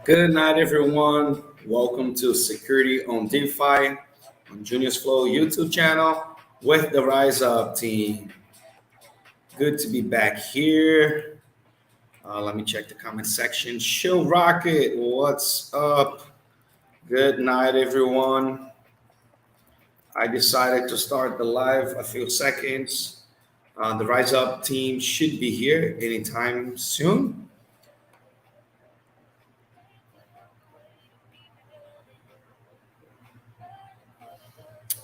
Good night, everyone. Welcome to Security on DeFi on Junior's Flow YouTube channel with the Rise Up team. Good to be back here. Let me check the comment section. Show Rocket, what's up? Good night, everyone. I decided to start the live a few seconds. The Rise Up team should be here anytime soon.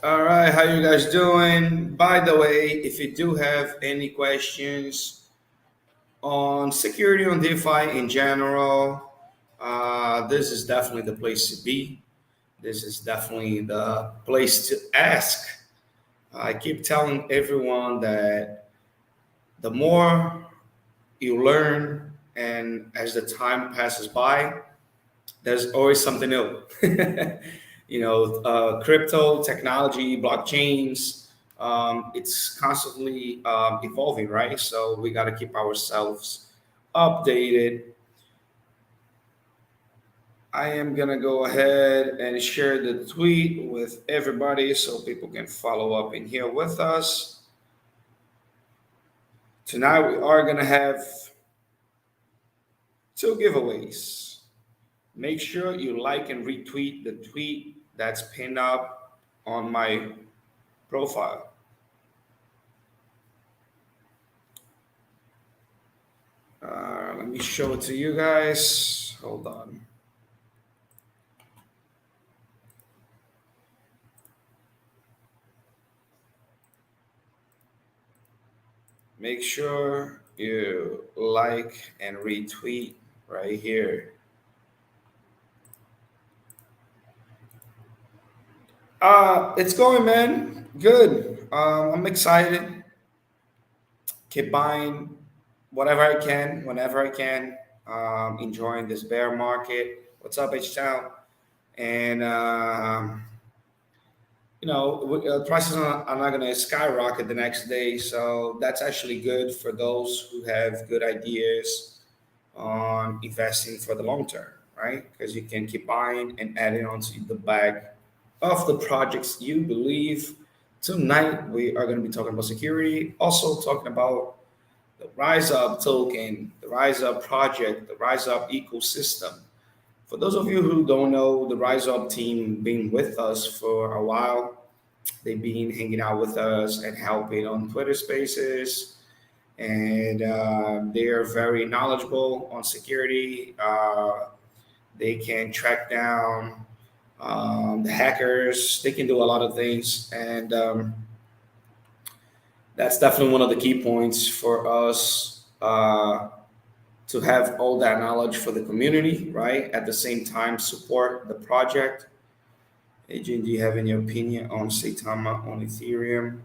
All right, how you guys doing? By the way, if you do have any questions on security on DeFi in general, this is definitely the place to be. This is definitely the place to ask. I keep telling everyone that the more you learn and as the time passes by, there's always something new. Crypto technology, blockchains, it's constantly evolving, right? So we got to keep ourselves updated. I am going to go ahead and share the tweet with everybody so people can follow up in here with us. Tonight, we are going to have 2 giveaways. Make sure you like and retweet the tweet that's pinned up on my profile. Let me show it to you guys. Hold on. Make sure you like and retweet right here. It's going, man. Good. I'm excited. Keep buying whatever I can, whenever I can. Enjoying this bear market. What's up, H-Town? And, prices are not going to skyrocket the next day. So that's actually good for those who have good ideas on investing for the long term, right? Because you can keep buying and adding onto the bag of the projects you believe. Tonight, we are going to be talking about security, also talking about the Rise Up token, the Rise Up project, the Rise Up ecosystem. For those of you who don't know, the Rise Up team been with us for a while. They've been hanging out with us and helping on Twitter Spaces, and they are very knowledgeable on security. They can track down the hackers. They can do a lot of things, and that's definitely one of the key points for us to have all that knowledge for the community, right? At the same time, support the project. Agent, do you have any opinion on Saitama on Ethereum?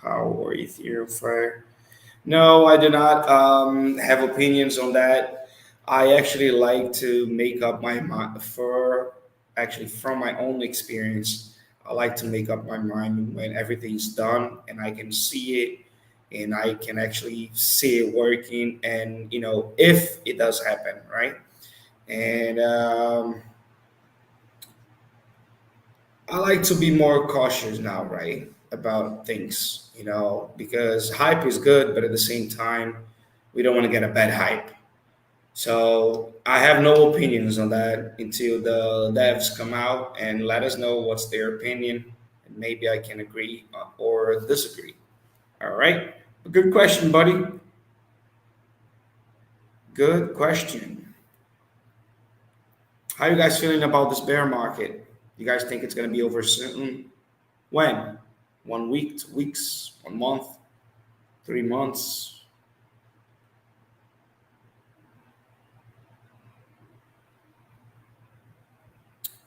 How or Ethereum fire? No, I do not have opinions on that. I actually like to make up my mind from my own experience. I like to make up my mind when everything's done and I can see it and I can actually see it working, and if it does happen, right? And I like to be more cautious now, right, about things, because hype is good, but at the same time, we don't want to get a bad hype. So I have no opinions on that until the devs come out and let us know what's their opinion, and maybe I can agree or disagree. All right. Good question, buddy. Good question. How you guys feeling about this bear market? You guys think it's going to be over soon? When? 1 week, 2 weeks, 1 month, 3 months?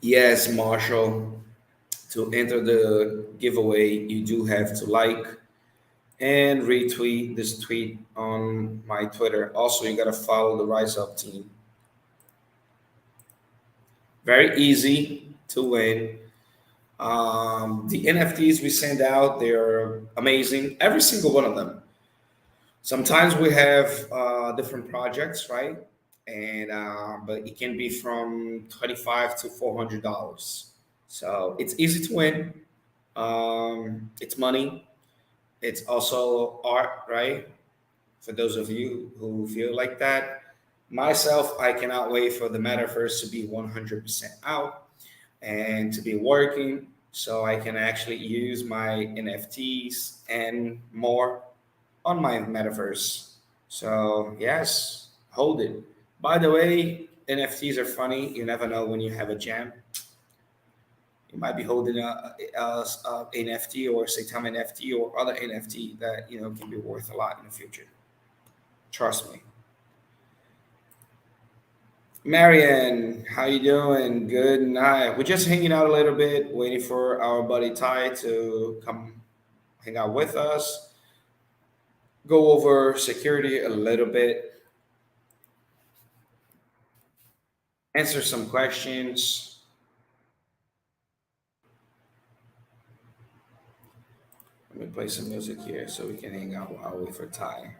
Yes, Marshall. To enter the giveaway, you do have to like and retweet this tweet on my Twitter. Also, you got to follow the Rise Up team. Very easy to win. The NFTs we send out, they're amazing. Every single one of them. Sometimes we have different projects, right? and but it can be from $25 to $400. So it's easy to win. It's money. It's also art, right? For those of you who feel like that. Myself, I cannot wait for the metaverse to be 100% out and to be working so I can actually use my NFTs and more on my metaverse. So, yes, hold it. By the way, NFTs are funny. You never know when you have a jam. You might be holding a NFT or Saitama NFT or other NFT that can be worth a lot in the future. Trust me. Marian, how you doing? Good night. We're just hanging out a little bit, waiting for our buddy Ty to come hang out with us, go over security a little bit, answer some questions. Let me play some music here so we can hang out while we wait for Ty.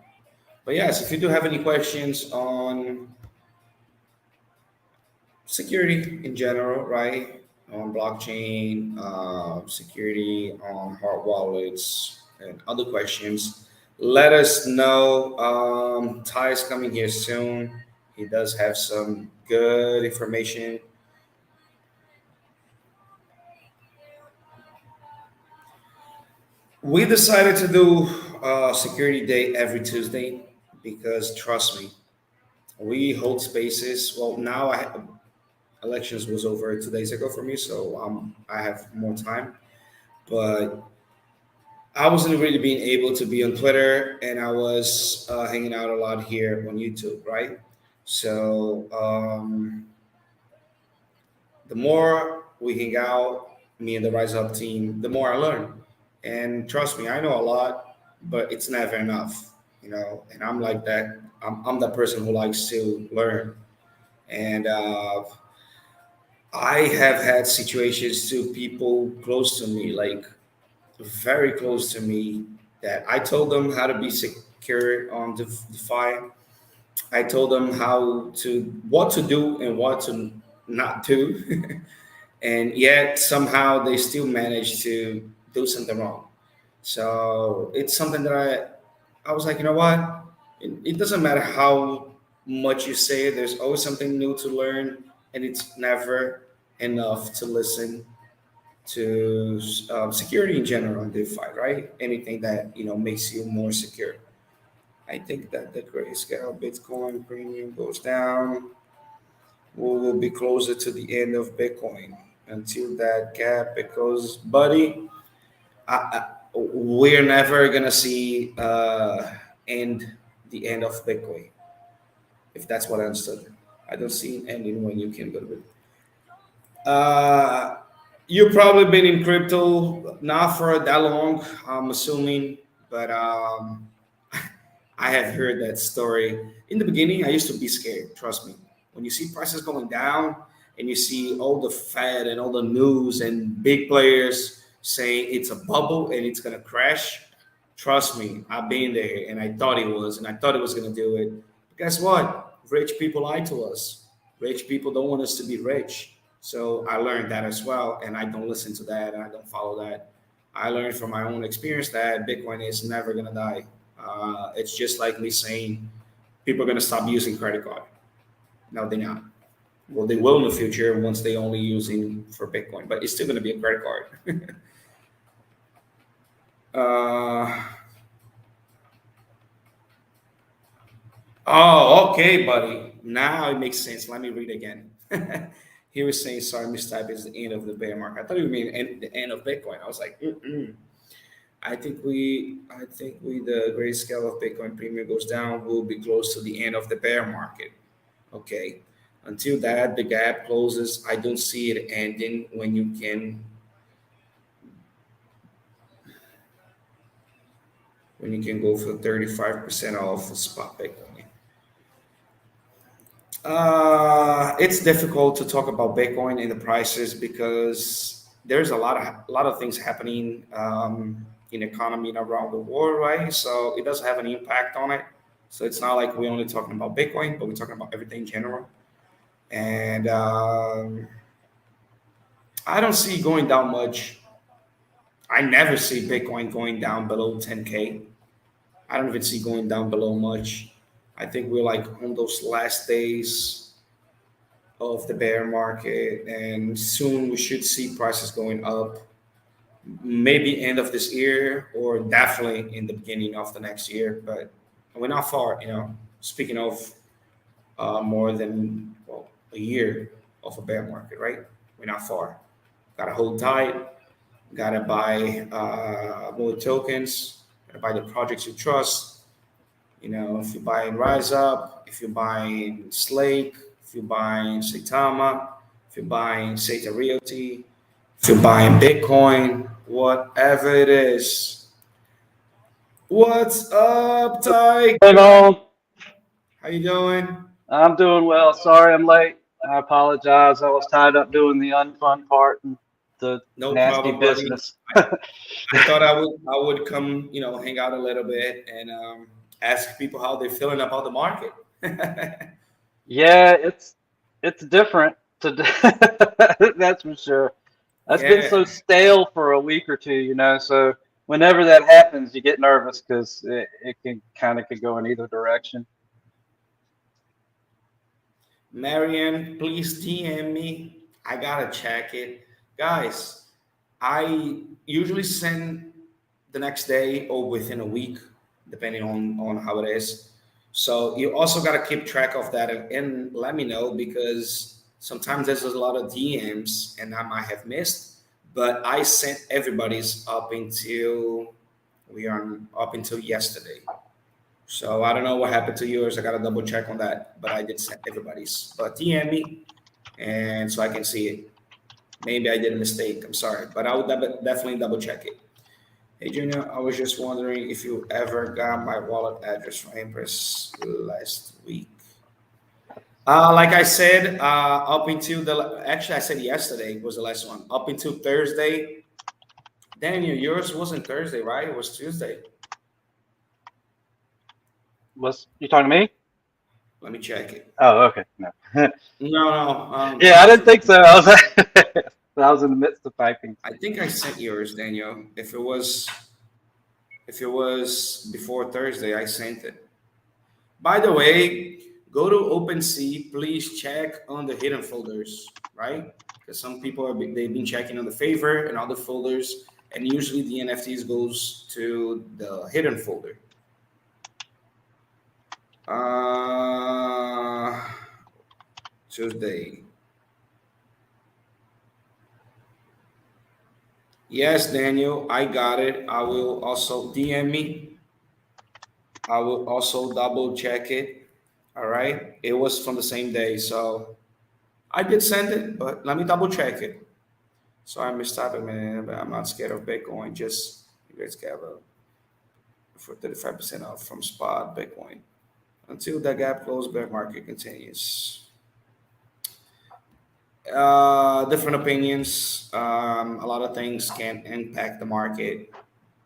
But yes, if you do have any questions on security in general, right? On blockchain, security on hard wallets, and other questions, let us know. Ty is coming here soon. He does have some good information. We decided to do security day every Tuesday because trust me, we hold spaces. Well, now elections was over 2 days ago for me, so I have more time. But I wasn't really being able to be on Twitter, and I was hanging out a lot here on YouTube, right? So the more we hang out, me and the Rise Up team, the more I learn. And trust me, I know a lot, but it's never enough. And I'm like that. I'm that person who likes to learn. And I have had situations to people close to me, like very close to me, that I told them how to be secure on Defi. I told them what to do and what to not do, and yet somehow they still manage to do something wrong. So it's something that I was like, you know what? It doesn't matter how much you say, there's always something new to learn, and it's never enough to listen to security in general on DeFi, right? Anything that makes you more secure. I think that the grayscale Bitcoin premium goes down, we will be closer to the end of Bitcoin. Until that gap, because buddy, we're never gonna see end the end of Bitcoin. If that's what I understood, I don't see an ending when you can go to it. You've probably been in crypto not for that long, I'm assuming, but I have heard that story. In the beginning, I used to be scared. Trust me. When you see prices going down and you see all the Fed and all the news and big players saying it's a bubble and it's going to crash, trust me, I've been there and I thought it was, and I thought it was going to do it. But guess what? Rich people lie to us. Rich people don't want us to be rich. So I learned that as well, and I don't listen to that and I don't follow that. I learned from my own experience that Bitcoin is never going to die. It's just like me saying people are going to stop using credit card. No, they're not. Well, they will in the future once they only using for Bitcoin, but it's still going to be a credit card. uh, oh, okay, buddy. Now it makes sense. Let me read again. He was saying, sorry, mistype is the end of the bear market. I thought you mean the end of Bitcoin. I was like, mm-mm. I think we the great scale of Bitcoin premium goes down, we'll be close to the end of the bear market. Okay. Until that, the gap closes. I don't see it ending when you can go for 35% off the spot Bitcoin. It's difficult to talk about Bitcoin and the prices because there's a lot of things happening in economy and around the world, right? So it does have an impact on it. So it's not like we're only talking about Bitcoin, but we're talking about everything in general. And I don't see going down much. I never see Bitcoin going down below 10K. I don't even see going down below much. I think we're like on those last days of the bear market, and soon we should see prices going up. Maybe end of this year, or definitely in the beginning of the next year. But we're not far, you know. Speaking of more than a year of a bear market, right? We're not far. Gotta hold tight. Gotta buy more tokens. Gotta buy the projects you trust. You know, if you're buying Rise Up, if you're buying Slake, if you're buying Saitama, if you're buying Sata Realty, if you're buying Bitcoin, whatever it is. What's up, Ty? Hello, How you doing? I'm doing well. Sorry I'm late. I apologize. I was tied up doing the unfun part and the No nasty problem, buddy. business. I thought I would come, you know, hang out a little bit and ask people how they're feeling about the market. Yeah, it's different to that's for sure. That's been Yeah, so stale for a week or two, you know. So whenever that happens, you get nervous because it can kind of could go in either direction. Marianne, please DM me. I gotta check it, guys. I usually send the next day or within a week, depending on how it is. So you also got to keep track of that and let me know, because sometimes there's a lot of DMs and I might have missed, but I sent everybody's up until we are up until yesterday. So I don't know what happened to yours. I got to double check on that, but I did send everybody's. But DM me and so I can see it. Maybe I did a mistake. I'm sorry, but I would definitely double check it. Hey Junior, I was just wondering if you ever got my wallet address from Empress last week. Like I said, up until actually I said yesterday was the last one. Up until Thursday. Daniel, yours wasn't Thursday, right? It was Tuesday. Was you talking to me? Let me check it. Oh, okay. No. No, no. Yeah, I didn't think so. I was in the midst of typing. I think I sent yours, Daniel. If it was before Thursday, I sent it. By the way, go to OpenSea. Please check on the hidden folders, right? Because some people they've been checking on the favor and other folders, and usually the NFTs goes to the hidden folder. Uh, Tuesday. Yes, Daniel, I got it. I will also DM me. I will also double check it. All right. It was from the same day. So I did send it, but let me double check it. So I missed out a minute, but I'm not scared of Bitcoin. Just you guys get a for 35% off from spot Bitcoin. Until that gap close, bear market continues. Different opinions. A lot of things can impact the market,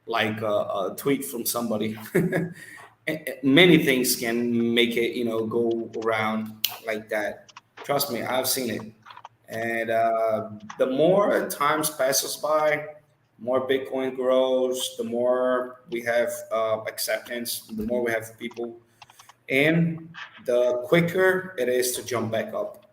like a tweet from somebody. Many things can make it, you know, go around like that. Trust me, I've seen it. And the more times passes by, more Bitcoin grows, the more we have acceptance, the more we have people in, the quicker it is to jump back up.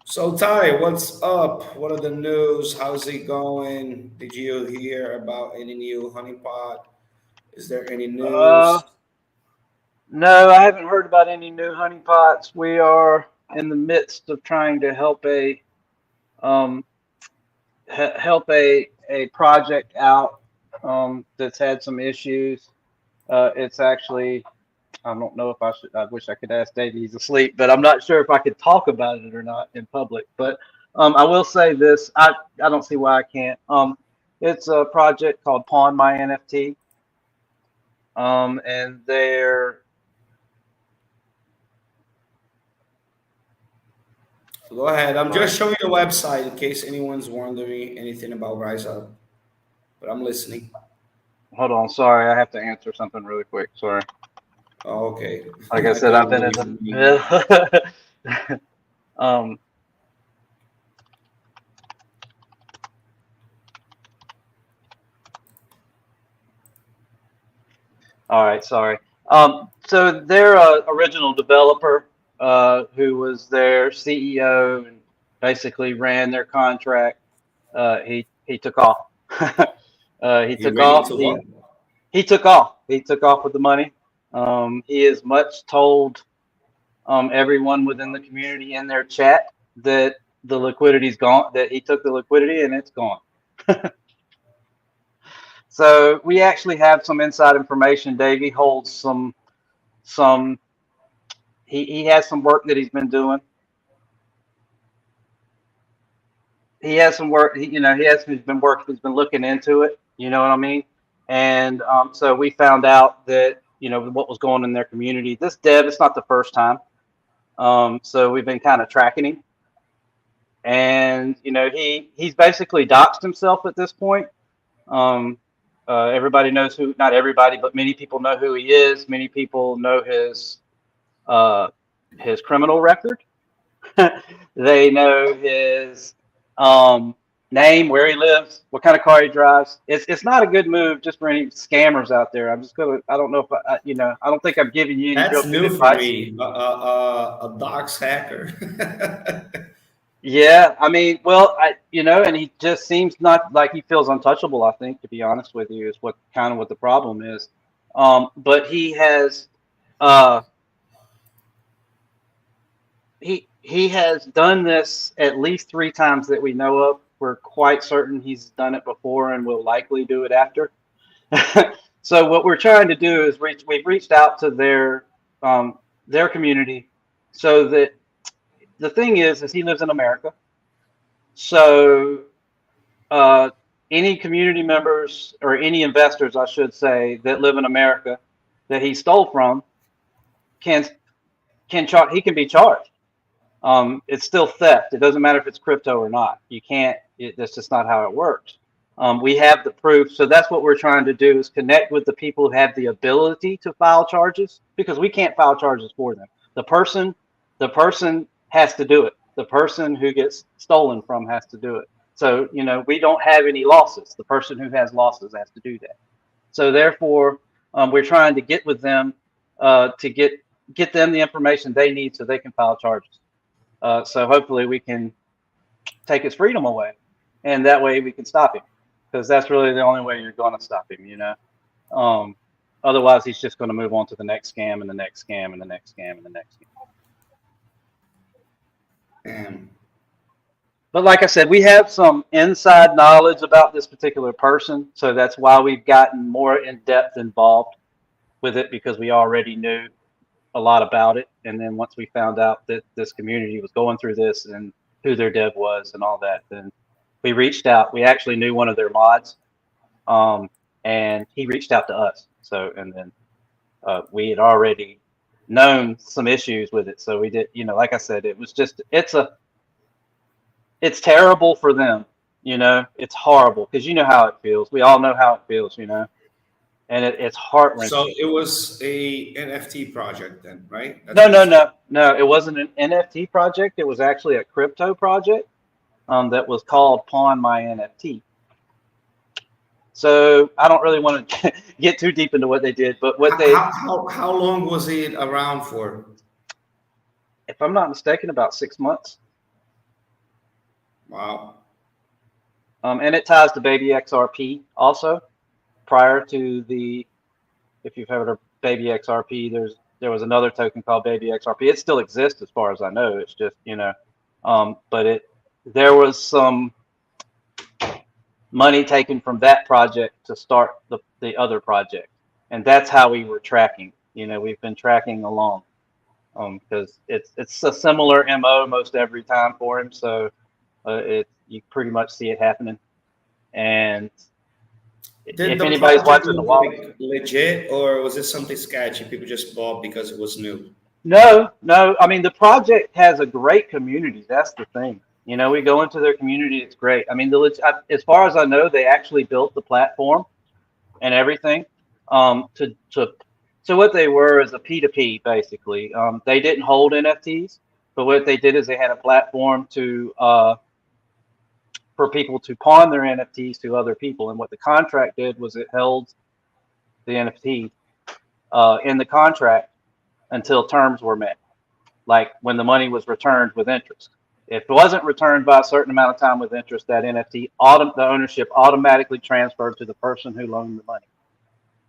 So Ty, what's up? What are the news? How's it going? Did you hear about any new honeypot? Is there any Uh, news? no, I haven't heard about any new honeypots. We are in the midst of trying to um, help a project out that's had some issues. It's actually I don't know if I should. I wish I could ask Davey. He's asleep, but I'm not sure if I could talk about it or not in public. But I will say this. I don't see why I can't. It's a project called Pawn My NFT. And So go ahead. I'm just showing the website in case anyone's wondering anything about Rise Up. But I'm listening. Hold on, sorry, I have to answer something really quick. Sorry. Oh, okay. Like I said, thought I've you been were in using me. the um. All right, sorry. So their original developer, who was their CEO and basically ran their contract, he took off. He He took really off. took off. He took off. He took off with the money. He has much told everyone within the community in their chat that the liquidity's gone. That he took the liquidity and it's gone. So we actually have some inside information. Davey holds some he has some work that he's been doing. He has some work, he's been looking into it, you know what I mean? And so we found out that, what was going on in their community. This dev, it's not the first time. So we've been kind of tracking him. And, he's basically doxed himself at this point. Everybody knows who, not everybody, but many people know who he is. Many people know his criminal record. They know his name, where he lives, what kind of car he drives. It's not a good move just for any scammers out there. I don't know if I don't think I'm giving you any real That's good new for advice. me. A dox hacker. Yeah, I mean, well, and he just seems not like he feels untouchable. I think, to be honest with you, is what the problem is. But he has, he has done this at least 3 times that we know of. We're quite certain he's done it before and will likely do it after. So what we're trying to do is we've reached out to their community, so that the thing is he lives in America. So any community members or any investors, I should say, that live in America that he stole from can he can be charged. It's still theft. It doesn't matter if it's crypto or not. You can't. That's just not how it works. We have the proof, so that's what we're trying to do, is connect with the people who have the ability to file charges, because we can't file charges for them. The person has to do it. The person who gets stolen from has to do it. So we don't have any losses. The person who has losses has to do that. So therefore, we're trying to get with them to get them the information they need so they can file charges. So hopefully we can take his freedom away, and that way we can stop him, because that's really the only way you're going to stop him. Otherwise he's just going to move on to the next scam and the next scam and the next scam and the next scam. Damn. But like I said, we have some inside knowledge about this particular person, so that's why we've gotten more in depth involved with it, because we already knew a lot about it. And then once we found out that this community was going through this and who their dev was and all that, then we reached out. We actually knew one of their mods, and he reached out to us. So, and then we had already known some issues with it. So we did, like I said, it was just, it's terrible for them. It's horrible, because you know how it feels. We all know how it feels, and it's heart-wrenching. So it was a NFT project then, right? No. It wasn't an NFT project. It was actually a crypto project that was called Pawn My NFT. So I don't really want to get too deep into what they did, but how long was it around for? If I'm not mistaken, about 6 months. Wow. And it ties to Baby XRP also. Prior to if you've heard of Baby XRP, there was another token called Baby XRP. It still exists as far as I know. It's just, but there was some money taken from that project to start the other project. And that's how we were tracking. We've been tracking along, because it's a similar MO most every time for him. So you pretty much see it happening. And if anybody's watching the wall, legit, or was it something sketchy? People just bought because it was new. No, no. I mean, the project has a great community. That's the thing. You know, we go into their community. It's great. I mean, as far as I know, they actually built the platform and everything. To so what they were is a P2P basically. They didn't hold NFTs, but what they did is they had a platform to for people to pawn their NFTs to other people. And what the contract did was it held the NFT in the contract until terms were met, like when the money was returned with interest. If it wasn't returned by a certain amount of time with interest, that NFT, the ownership automatically transferred to the person who loaned the money,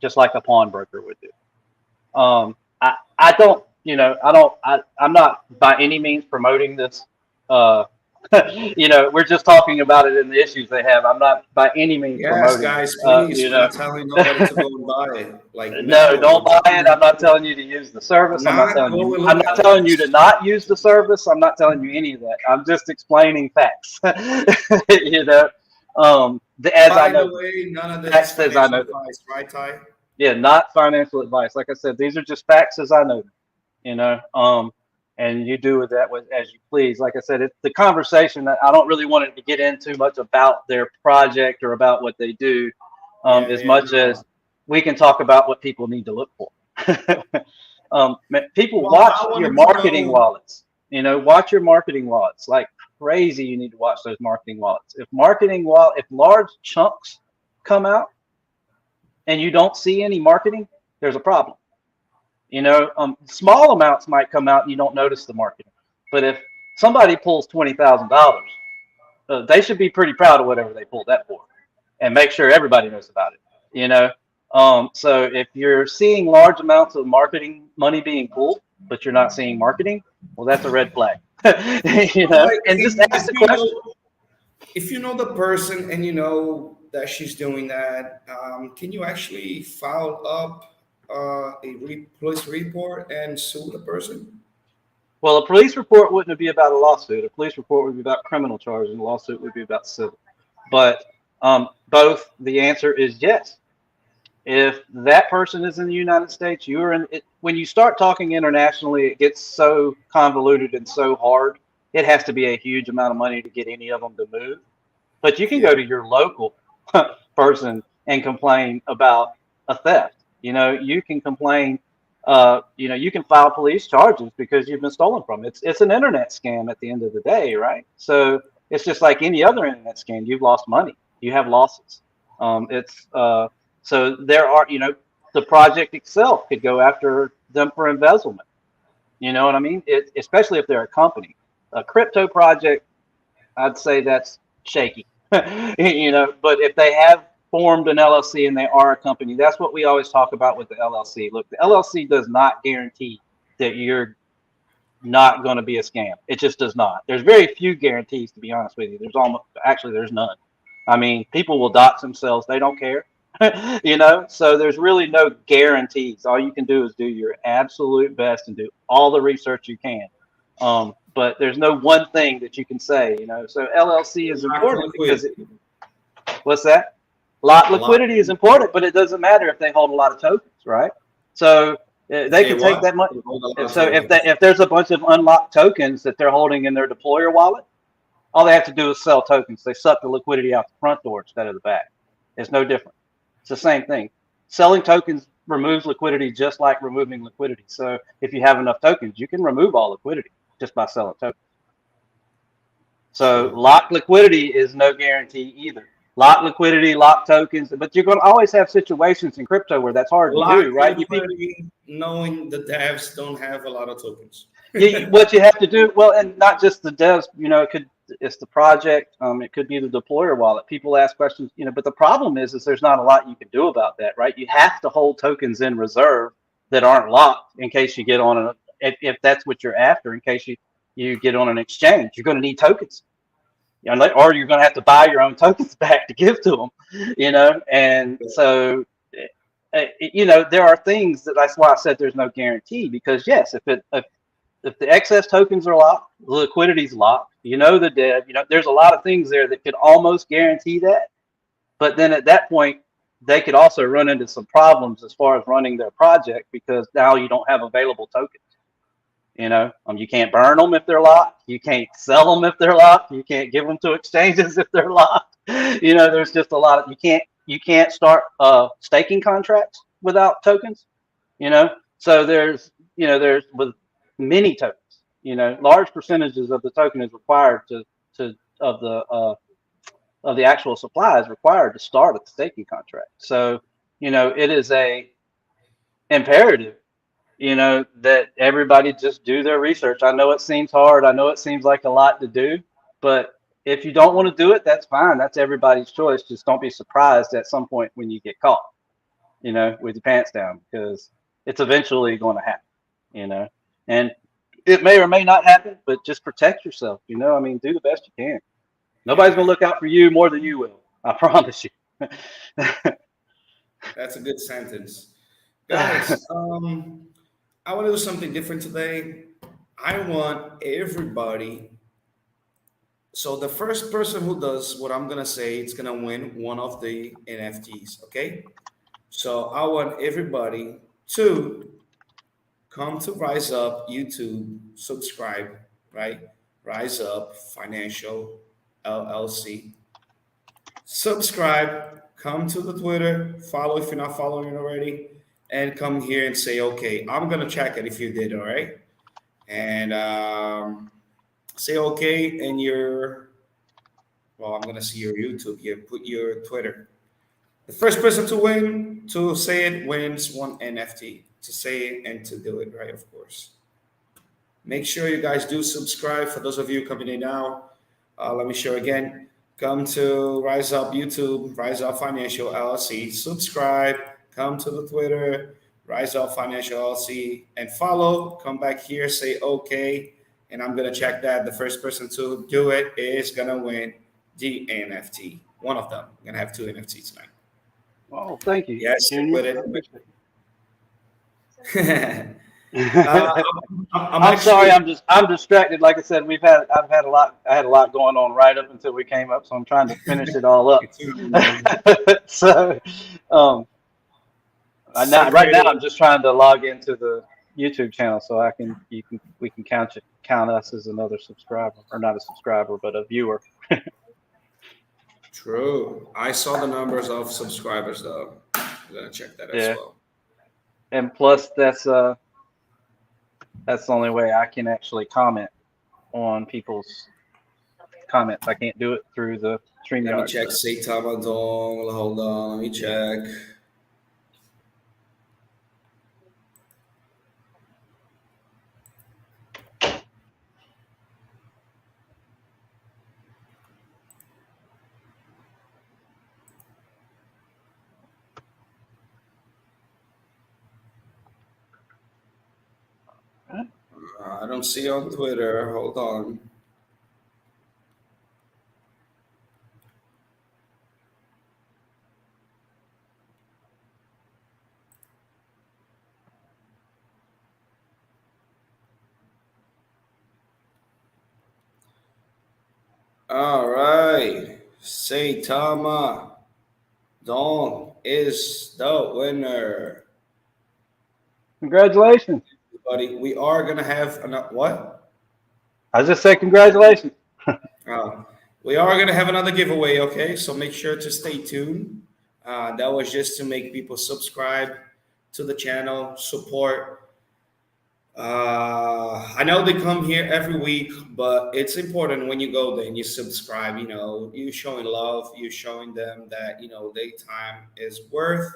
just like a pawnbroker would do. I don't, you know, I'm not by any means promoting this. Uh, you know, we're just talking about it in the issues they have. I'm not by any means Yes, promoting it. guys, please. You We're know, not telling nobody to go and buy it. Like, no, no, don't we're buy it. telling I'm not telling you to use the service. I'm not not telling go you. and I'm look not at it. telling you to not use the service. I'm not telling you any of that. I'm just explaining facts. You know, as I By the know, way, none of this is facts as I financial know them. advice, right, Ty? Yeah, not financial advice. Like I said, these are just facts as I know them. You know, and you do with that as you please. Like I said, it's the conversation that I don't really want it to get into much about their project or about what they do, Yeah, as yeah, much no. as we can talk about what people need to look for. People Well, watch I your wanted to marketing know. wallets. You know, watch your marketing wallets like crazy. You need to watch those marketing wallets. If large chunks come out and you don't see any marketing, there's a problem. You know, small amounts might come out and you don't notice the marketing. But if somebody pulls $20,000, they should be pretty proud of whatever they pulled that for, and make sure everybody knows about it. You know, so if you're seeing large amounts of marketing money being pulled, but you're not seeing marketing, well, that's a red flag. You know, Like, and just ask the question. if you know the person and you know that she's doing that, can you actually file up police report and sue the person? Well, a police report wouldn't be about a lawsuit. A police report would be about criminal charges, and a lawsuit would be about civil. But both, the answer is yes. If that person is in the United States, you are in it. When you start talking internationally, it gets so convoluted and so hard. It has to be a huge amount of money to get any of them to move. But you can Yeah. go to your local person and complain about a theft. You know, you can complain. You know, you can file police charges because you've been stolen from. It's an internet scam at the end of the day, right? So it's just like any other internet scam. You've lost money. You have losses. It's so there are, you know, the project itself could go after them for embezzlement. You know what I mean? Especially if they're a company. A crypto project, I'd say that's shaky. You know, but if they have formed an LLC and they are a company, that's what we always talk about with the LLC. Look, the LLC does not guarantee that you're not going to be a scam. It just does not. There's very few guarantees, to be honest with you. There's none. I mean, people will dox themselves. They don't care. You know, so there's really no guarantees. All you can do is do your absolute best and do all the research you can. But there's no one thing that you can say, you know. So LLC is Lock important because liquidity. what's that? Lot Lock. liquidity is important, but it doesn't matter if they hold a lot of tokens, right? So If they they can take what? that money. They hold a lot of So tokens. if there's a bunch of unlocked tokens that they're holding in their deployer wallet, all they have to do is sell tokens. They suck the liquidity out the front door instead of the back. It's no different. It's the same thing. Selling tokens removes liquidity just like removing liquidity. So if you have enough tokens, you can remove all liquidity just by selling tokens. So True. locked liquidity is no guarantee either. Locked liquidity, locked tokens, but you're going to always have situations in crypto where that's hard to Lock do, right? liquidity, knowing the devs don't have a lot of tokens. What you have to do, well, and not just the devs, you know, it's the project, it could be the deployer wallet. People ask questions, you know, but the problem is there's not a lot you can do about that, right? You have to hold tokens in reserve that aren't locked in case you get on if that's what you're after, in case you get on an exchange, you're going to need tokens. You know, or you're going to have to buy your own tokens back to give to them, you know, and so you know, there are things that's why I said there's no guarantee, because yes, if the excess tokens are locked, the liquidity's locked, you know, the dev, you know, there's a lot of things there that could almost guarantee that. But then at that point, they could also run into some problems as far as running their project, because now you don't have available tokens. You can't burn them if they're locked. You can't sell them if they're locked. You can't give them to exchanges if they're locked. There's just a lot of you can't start staking contracts without tokens. So there's with many tokens. Large percentages of the token is required of the actual supply is required to start a staking contract. So it is a imperative that everybody just do their research. I know it seems hard. I know it seems like a lot to do, but if you don't want to do it, that's fine. That's everybody's choice. Just don't be surprised at some point when you get caught, with your pants down, because it's eventually going to happen, and it may or may not happen, but just protect yourself, do the best you can. Nobody's going to look out for you more than you will. I promise you. That's a good sentence. Guys, I want to do something different today. I want everybody. So the first person who does what I'm going to say, it's going to win one of the NFTs. Okay. So I want everybody to come to Rise Up YouTube, subscribe, right? Rise Up Financial LLC. Subscribe, come to the Twitter, follow if you're not following already, and come here and say, okay, I'm going to check it if you did, all right? And say okay, and I'm going to see your YouTube here. Put your Twitter. The first person to win, to say it, wins one NFT. To say it and to do it, right, of course. Make sure you guys do subscribe. For those of you coming in now, let me show again. Come to Rise Up YouTube, Rise Up Financial LLC. Subscribe. Come to the Twitter, Rise Up Financial LLC, and follow. Come back here, say okay, and I'm gonna check that. The first person to do it is gonna win the NFT. One of them. I'm gonna have 2 NFTs tonight. Oh, thank you. Yes, with it. I'm sorry, I'm distracted. Like I said, I had a lot going on right up until we came up, so I'm trying to finish it all up. So, right now I'm just trying to log into the YouTube channel so we can count us as another subscriber, or not a subscriber, but a viewer. True. I saw the numbers of subscribers though. I'm gonna check that as well. And plus, that's the only way I can actually comment on people's comments. I can't do it through the StreamYard. Let me check Saitama Dong. Hold on, let me check. I don't see on Twitter. Hold on. All right. Saitama Dong is the winner. Congratulations. Buddy, we are going to have what? I just said congratulations. We are going to have another giveaway, okay? So make sure to stay tuned. That was just to make people subscribe to the channel, support. I know they come here every week, but it's important when you go there and you subscribe, you're showing love, you're showing them that, their time is worth,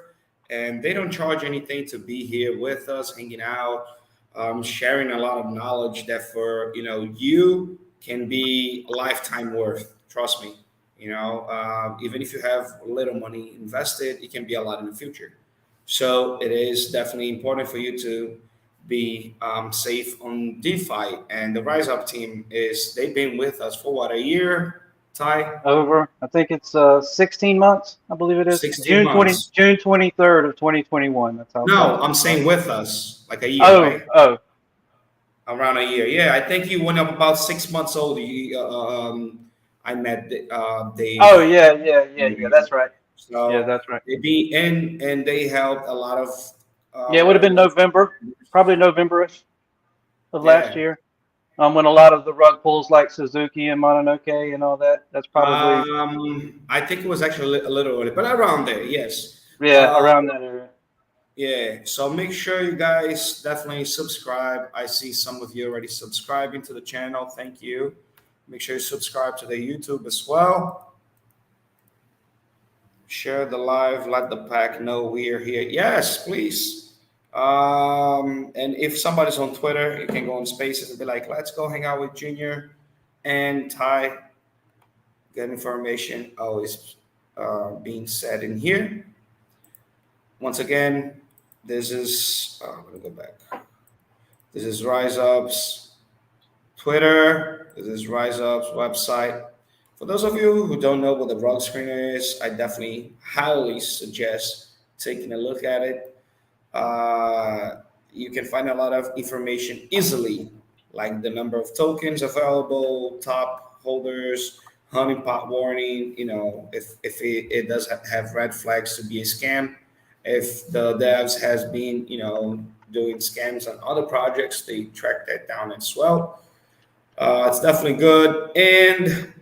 and they don't charge anything to be here with us, hanging out, sharing a lot of knowledge that for, you can be a lifetime worth. Trust me, even if you have little money invested, it can be a lot in the future. So it is definitely important for you to be safe on DeFi. And the Rise Up team they've been with us for what, a year, Ty? Over, I think it's 16 months, I believe it is. June 23rd of 2021. That's how. No, I'm saying with us, like a year, right? Oh. Around a year. Yeah, I think you went up about 6 months old. I met Dave. Oh, yeah, that's right. So yeah, that's right. They be in, and they helped a lot of. It would have been November, probably November-ish. of last Yeah. year. When a lot of the rug pulls like Suzuki and Mononoke and all that, that's probably, I think it was actually a little early, but around there, yes. yeah, Uh, around that area. yeah. So make sure you guys definitely subscribe. I see some of you already subscribing to the channel. Thank you. Make sure you subscribe to the YouTube as well. Share the live. Let the pack know we are here. Yes, please. And if somebody's on Twitter, you can go on Spaces and be like, "Let's go hang out with Junior and Ty." Good information always being said in here. Once again, this is, I'm going to go back. This is RiseUp's Twitter. This is RiseUp's website. For those of you who don't know what the rug screener is, I definitely highly suggest taking a look at it. You can find a lot of information easily, like the number of tokens available, top holders, honeypot warning. If it does have red flags to be a scam, if the devs has been doing scams on other projects, they track that down as well. It's definitely good. And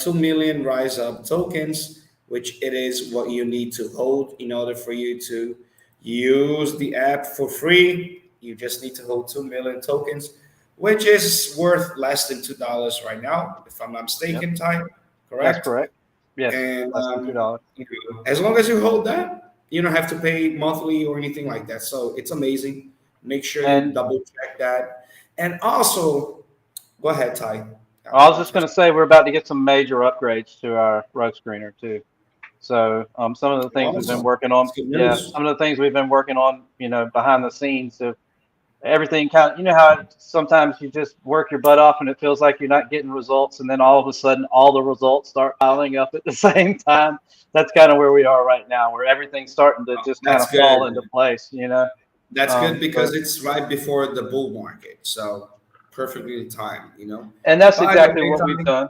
2 million Rise Up tokens, which it is what you need to hold in order for you to use the app for free. You just need to hold 2 million tokens, which is worth less than $2 right now, if I'm not Yep, mistaken, Ty. that's Correct? correct. Yes, And less than $2. as long as you hold that, you don't have to pay monthly or anything like that. So it's amazing. Make sure you And double check that. And also, go ahead, Ty. I was just going to say we're about to get some major upgrades to our rug screener too. So some of the things we've been Awesome. working on, That's good yeah, news. some of the things we've been working on, behind the scenes. So everything kind of, how sometimes you just work your butt off and it feels like you're not getting results, and then all of a sudden all the results start piling up at the same time. That's kind of where we are right now, where everything's starting to just kind That's of fall good. into place. That's good because So, it's right before the bull market. So perfectly timed. and that's By the exactly way, what we've Ty, done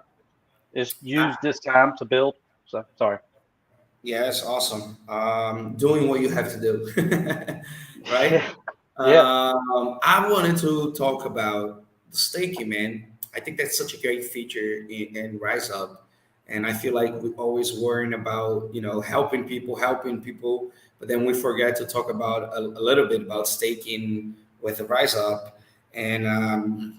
is use this time to build. So sorry. yeah, it's awesome. Doing what you have to do, right? Yeah. Yeah. I wanted to talk about the staking, man. I think that's such a great feature in Rise Up, and I feel like we always worrying about helping people, but then we forget to talk about a little bit about staking with the Rise Up, and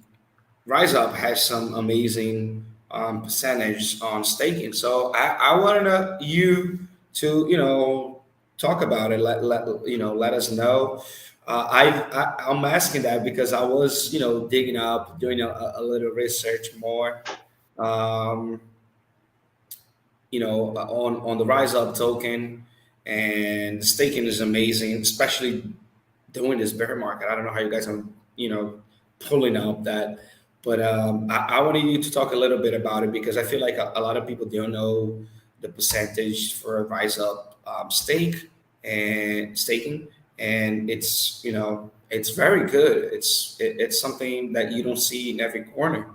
Rise Up has some amazing percentage on staking. So I wanted you to talk about it. Let us know. I'm asking that because I was digging up, doing a little research more. Um, on the Rise Up token, and staking is amazing, especially during this bear market. I don't know how you guys are, pulling up that, but I wanted you to talk a little bit about it because I feel like a lot of people don't know the percentage for Rise Up staking, and it's very good. It's something that you don't see in every corner.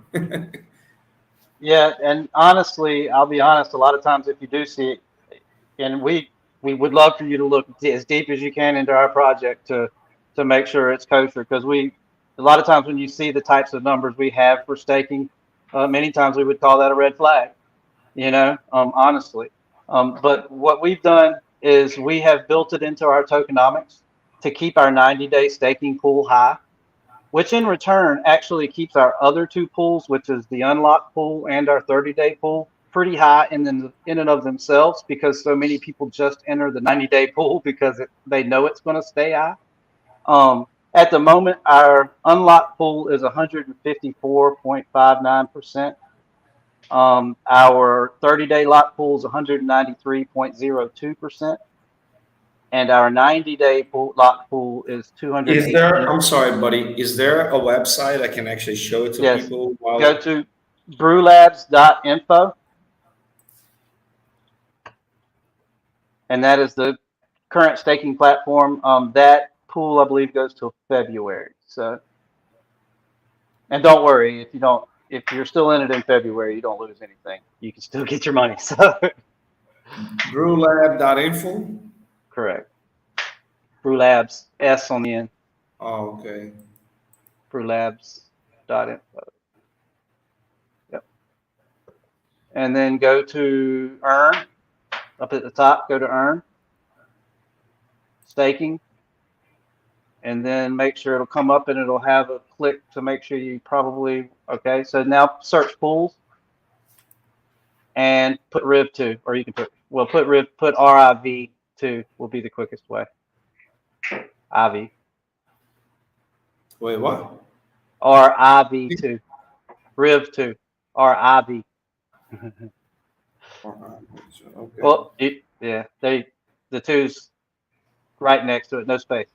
Yeah, and honestly, I'll be honest, a lot of times if you do see it, and we would love for you to look as deep as you can into our project to make sure it's kosher, because a lot of times when you see the types of numbers we have for staking, many times we would call that a red flag, honestly. But what we've done is we have built it into our tokenomics to keep our 90-day staking pool high, which in return actually keeps our other two pools, which is the unlocked pool and our 30-day pool, pretty high in and of themselves, because so many people just enter the 90-day pool because they know it's going to stay high. At the moment, our unlocked pool is 154.59%. Our 30-day lock pool is 193.02%. And our 90-day lock pool is Is there, 218. I'm sorry, buddy, is there a website I can actually show it to Yes. people Go while? to brewlabs.info, and that is the current staking platform. That pool, I believe, goes till February. So, and don't worry if you're still in it in February, you don't lose anything. You can still get your money. So, Brewlab.info? correct. Brewlabs, S on the end. Oh, okay. 𝗪𝗚𝗧𝗛.info. Yep. And then go to earn. Up at the top, go to earn, staking, and then make sure it'll come up and it'll have a click to make sure you probably, okay. So now search pools and put RIV2, or you can put RIV2 will be the quickest way. IV. Wait, what? RIV2. RIV2. RIV. Okay. Well, yeah, the two's right next to it, no space.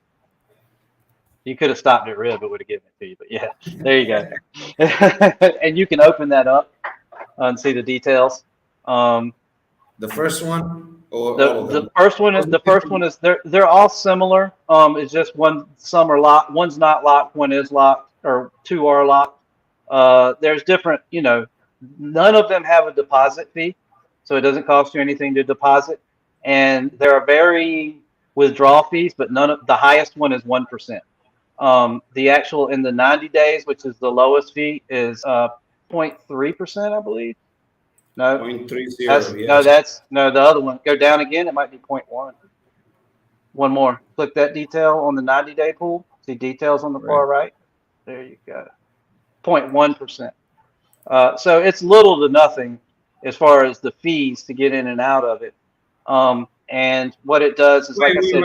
You could have stopped at RIV, it would have given it to you, but yeah, there you go. And you can open that up and see the details. The first one, or all of them? The first one is they're all similar. It's just some are locked, one's not locked, one is locked, or two are locked. There's different, none of them have a deposit fee, so it doesn't cost you anything to deposit. And there are varying withdrawal fees, but the highest one is 1%. The actual in the 90 days, which is the lowest fee, is 0.3%, I believe. No, 0.30. No, the other one. Go down again. It might be 0.1. One more. Click that detail on the 90-day pool. See details on the far right. There you go. 0.1%. So it's little to nothing as far as the fees to get in and out of it. And what it does is, like I said,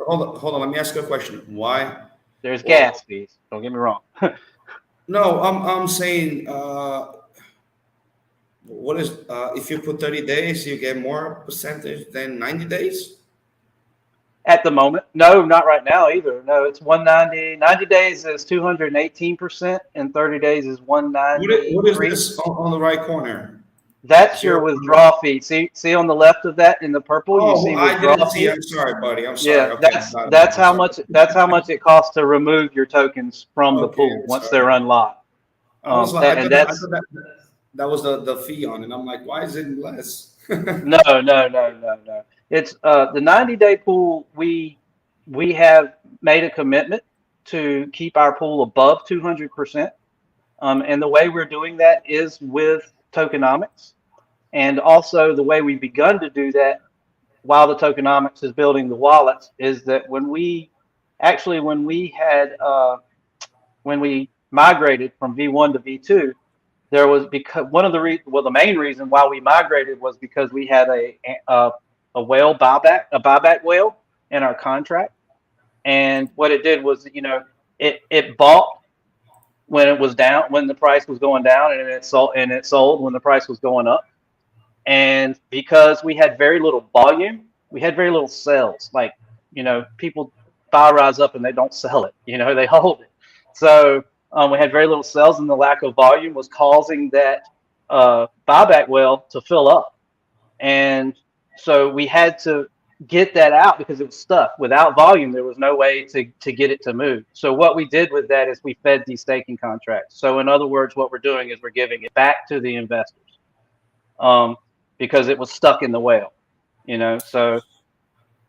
hold on. Let me ask you a question. Why? There's gas fees. Don't get me wrong. No, I'm saying, what is if you put 30 days, you get more percentage than 90 days? At the moment, no, not right now either. No, it's 190. 90 days is 218%, and 30 days is 190. What is this on the right corner? That's your withdrawal fee. See on the left of that in the purple, you see withdrawal I didn't see. fee. I'm sorry, buddy. I'm sorry. Yeah, Okay, that's how much it costs to remove your tokens from the pool once they're unlocked. I was like, I thought that was the fee on it. I'm like, why is it less? No. It's the 90-day pool. We have made a commitment to keep our pool above 200%. And the way we're doing that is with tokenomics. And also the way we've begun to do that while the tokenomics is building the wallets is that when we migrated from V1 to V2, there was, because the main reason why we migrated was because we had a buyback whale in our contract. And what it did was, it bought when it was down, when the price was going down, and it sold when the price was going up. And because we had very little volume, we had very little sales. Like, people buy rise up and they don't sell it, they hold it. So we had very little sales, and the lack of volume was causing that buyback whale to fill up. And so we had to get that out because it was stuck. Without volume, there was no way to get it to move. So what we did with that is we fed these staking contracts. So in other words, what we're doing is we're giving it back to the investors because it was stuck in the whale, So,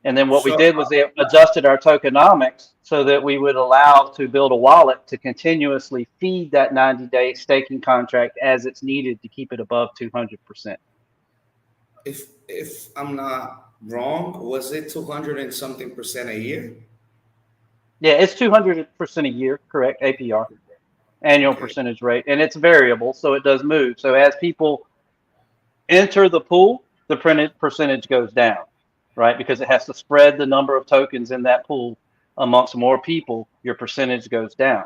and then what we did was they adjusted our tokenomics so that we would allow to build a wallet to continuously feed that 90-day staking contract as it's needed to keep it above 200%. If I'm not wrong, was it 200 and something percent a year? Yeah, it's 200% a year, correct? APR, annual percentage rate, and it's variable, so it does move. So as people enter the pool, the printed percentage goes down, right? Because it has to spread the number of tokens in that pool amongst more people. Your percentage goes down.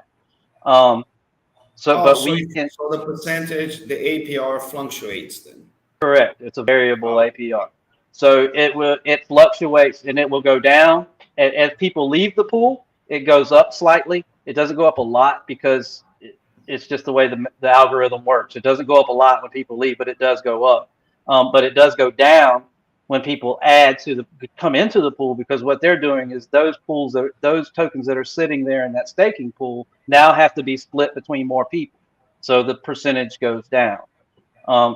So the percentage, the APR fluctuates then. Correct. It's a variable APR. So it fluctuates and it will go down. As people leave the pool, it goes up slightly. It doesn't go up a lot because it's just the way the algorithm works. It doesn't go up a lot when people leave, but it does go up. But it does go down when people come into the pool, because what they're doing is those tokens that are sitting there in that staking pool now have to be split between more people. So the percentage goes down.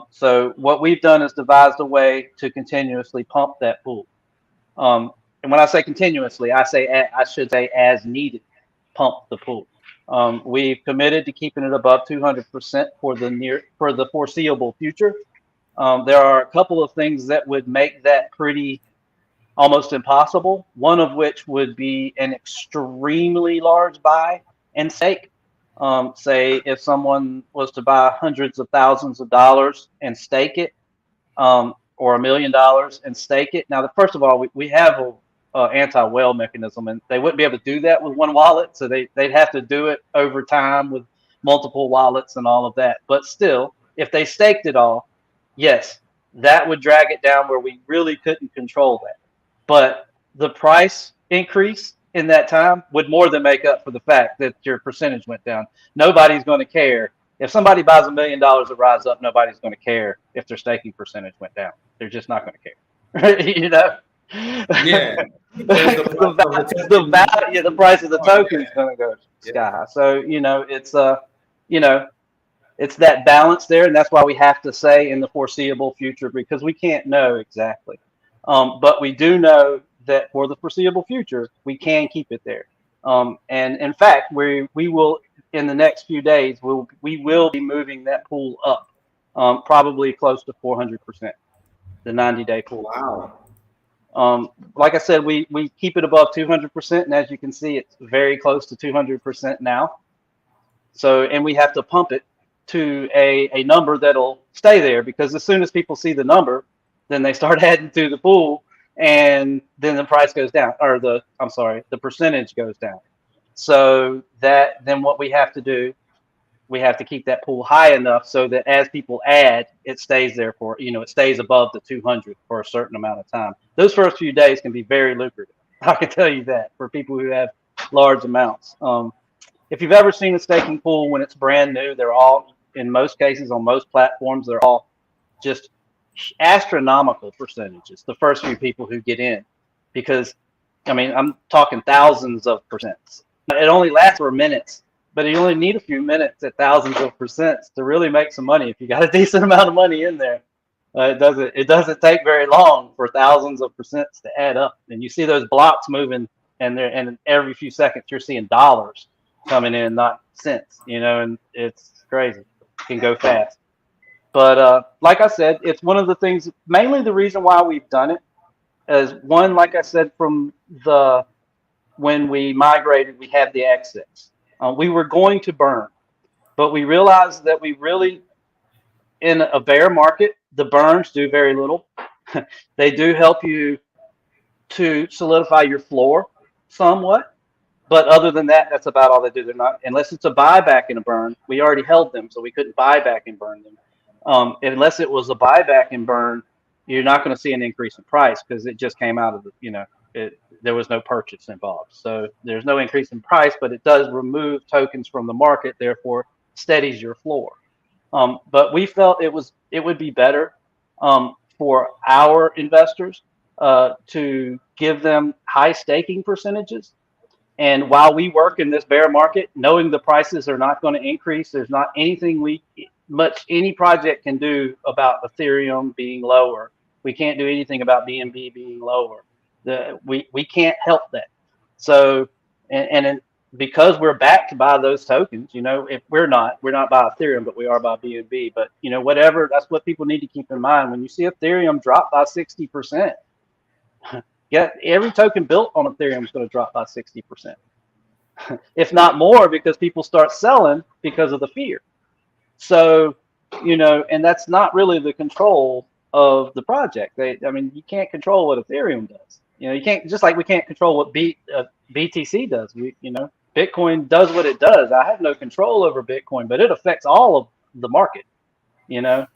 So what we've done is devised a way to continuously pump that pool. And when I say continuously, I should say as needed, pump the pool. We've committed to keeping it above 200% for the foreseeable future. There are a couple of things that would make that pretty almost impossible. One of which would be an extremely large buy and stake. Say if someone was to buy hundreds of thousands of dollars and stake it, or $1 million and stake it. Now, first of all, we have a anti-whale mechanism, and they wouldn't be able to do that with one wallet, so they'd have to do it over time with multiple wallets and all of that. But still, if they staked it all, yes, that would drag it down where we really couldn't control that. But the price increase in that time would more than make up for the fact that your percentage went down. Nobody's going to care. If somebody buys $1 million of Rise Up, nobody's going to care if their staking percentage went down. They're just not going to care. You know? Yeah. The value, the price of the token is going to go sky high. So, you know, it's that balance there, and that's why we have to say in the foreseeable future, because we can't know exactly. But we do know that for the foreseeable future, we can keep it there. And in fact, we will, in the next few days, we will be moving that pool up, probably close to 400%, the 90-day pool. Wow. Like I said, we keep it above 200%, and as you can see, it's very close to 200% now. So, and we have to pump it to a number that'll stay there, because as soon as people see the number, then they start adding to the pool, and then the price goes down, or the percentage goes down. So then what we have to do, we have to keep that pool high enough so that as people add, it stays there for, it stays above the 200 for a certain amount of time. Those first few days can be very lucrative. I can tell you that, for people who have large amounts. If you've ever seen a staking pool when it's brand new, they're all, in most cases, on most platforms, they're all just astronomical percentages, the first few people who get in, because, I mean, I'm talking thousands of percents. It only lasts for minutes, but you only need a few minutes at thousands of percents to really make some money. If you got a decent amount of money in there, it doesn't take very long for thousands of percents to add up. And you see those blocks moving, and every few seconds you're seeing dollars coming in, not cents, and it's crazy. It can go fast. But like I said, it's one of the things, mainly the reason why we've done it is, one, like I said, when we migrated, we had the excess. We were going to burn, but we realized that we really, in a bear market, the burns do very little. They do help you to solidify your floor somewhat, but other than that, that's about all they do. They're not, unless it's a buyback and a burn. We already held them, so we couldn't buy back and burn them. Unless it was a buyback and burn, you're not going to see an increase in price, because it just came out of the, there was no purchase involved. So there's no increase in price, but it does remove tokens from the market, therefore steadies your floor. But we felt it would be better for our investors to give them high staking percentages. And while we work in this bear market, knowing the prices are not going to increase, there's not anything any project can do about Ethereum being lower. We can't do anything about BNB being lower. We can't help that. So, because we're backed by those tokens, if we're not by Ethereum, but we are by BNB. But whatever, that's what people need to keep in mind. When you see Ethereum drop by 60%, yeah, every token built on Ethereum is going to drop by 60%, if not more, because people start selling because of the fear. So, and that's not really the control of the project. You can't control what Ethereum does. You can't, just like we can't control what BTC does. Bitcoin does what it does. I have no control over Bitcoin, but it affects all of the market. I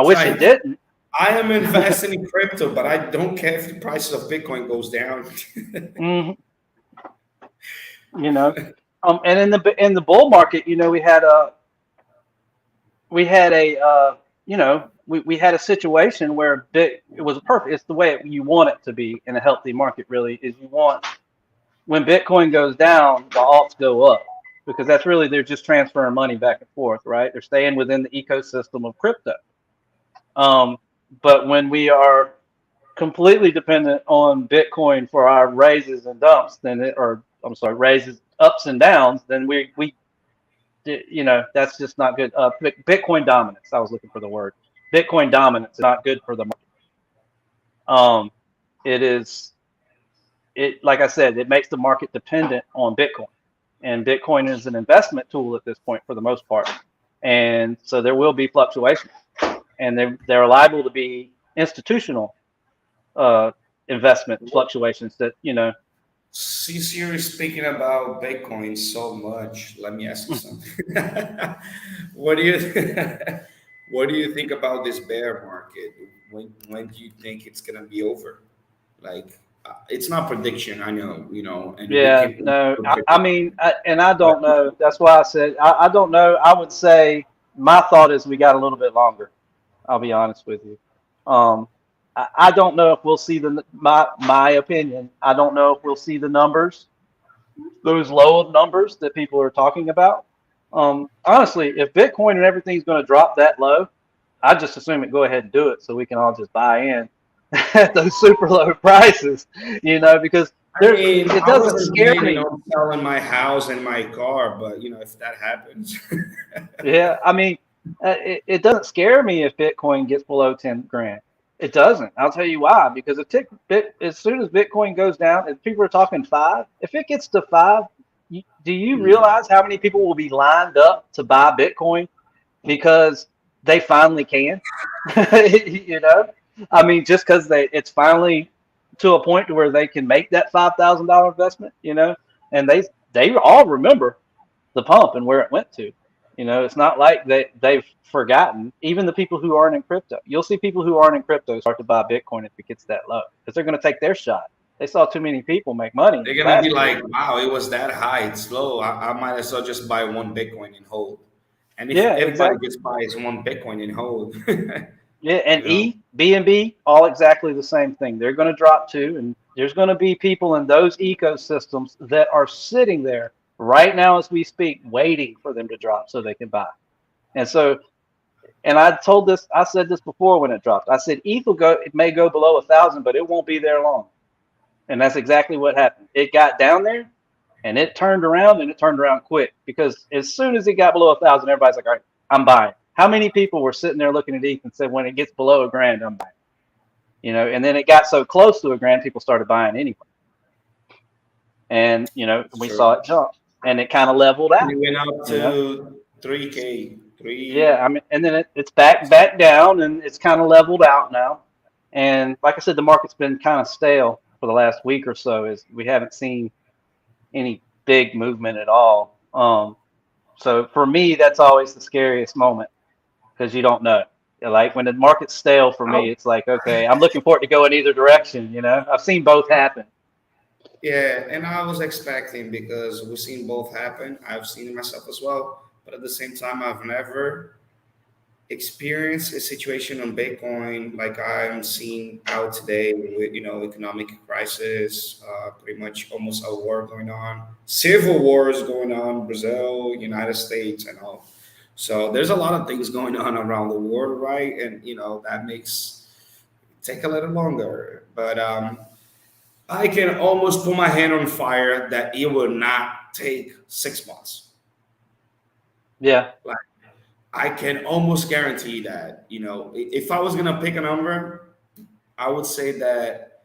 wish it didn't. I am investing in crypto, but I don't care if the prices of Bitcoin goes down. Mm-hmm. And in the bull market, we had a situation where it was perfect. It's the way you want it to be in a healthy market. Really, is when Bitcoin goes down, the alts go up, because that's really, they're just transferring money back and forth, right? They're staying within the ecosystem of crypto. But when we are completely dependent on Bitcoin for our raises and dumps, raises ups and downs, then we you know, that's just not good. Bitcoin dominance. I was looking for the word. Bitcoin dominance is not good for the market. It is, like I said, it makes the market dependent on Bitcoin, and Bitcoin is an investment tool at this point for the most part, and so there will be fluctuations, and they're liable to be institutional investment fluctuations that, you know. Since you're speaking about Bitcoin so much, let me ask you something. What do you what do you think about this bear market? When do you think it's gonna be over? Like, it's not prediction, I know, you know, and we Yeah, can no, predict I it, mean, and I but don't know. That's why I said I don't know. I would say my thought is we got a little bit longer. I'll be honest with you. Um, I don't know if we'll see my opinion. I don't know if we'll see the numbers, those low numbers that people are talking about. Honestly, if Bitcoin and everything's going to drop that low, I just assume it go ahead and do it so we can all just buy in at those super low prices, you know, because I there mean, it I doesn't wasn't scare planning me. on selling my house and my car, but you know, if that happens, Yeah, I mean, it doesn't scare me if Bitcoin gets below 10 grand. It doesn't. I'll tell you why. Because as soon as Bitcoin goes down, if people are talking five, if it gets to five, do you realize how many people will be lined up to buy Bitcoin because they finally can? You know, I mean, just because it's finally to a point to where they can make that $5,000 investment, you know, and they all remember the pump and where it went to. You know, it's not like they've forgotten. Even the people who aren't in crypto, you'll see people who aren't in crypto start to buy Bitcoin if it gets that low because they're going to take their shot. They saw too many people make money they're gonna be last year. like, "Wow, it was that high. It's low. I might as well just buy one Bitcoin and hold." And if Yeah, everybody exactly. just buys one Bitcoin and hold, Yeah, and you know, BNB, all exactly the same thing. They're going to drop too, and there's going to be people in those ecosystems that are sitting there right now as we speak, waiting for them to drop so they can buy. And so, and I said this before when it dropped. I said ETH it may go below 1,000, but it won't be there long. And that's exactly what happened. It got down there, and it turned around, and it turned around quick because as soon as it got below 1,000, everybody's like, "All right, I'm buying." How many people were sitting there looking at ETH and said, "When it gets below a grand, I'm buying"? You know, and then it got so close to a grand, people started buying anyway. And you know, we saw sure. it jump, and it kind of leveled out. It went up You know. to 3K, Yeah, three. I mean, and then it's back down, and it's kind of leveled out now. And like I said, the market's been kind of stale for the last week or so. Is we haven't seen any big movement at all. So for me, that's always the scariest moment because you don't know. Like when the market's stale, for me, Oh, it's like, okay, I'm looking for it to go in either direction. You know, I've seen both happen. yeah, and I was expecting because we've seen both happen. I've seen it myself as well, but at the same time, I've never experienced a situation on Bitcoin like I'm seeing out today with, you know, economic crisis, pretty much almost a war going on, civil wars going on, Brazil, United States, and all. So there's a lot of things going on around the world, right? And you know that makes it take a little longer, but I can almost put my hand on fire that it will not take 6 months. Yeah, Like, I can almost guarantee that. You know, if I was gonna pick a number, I would say that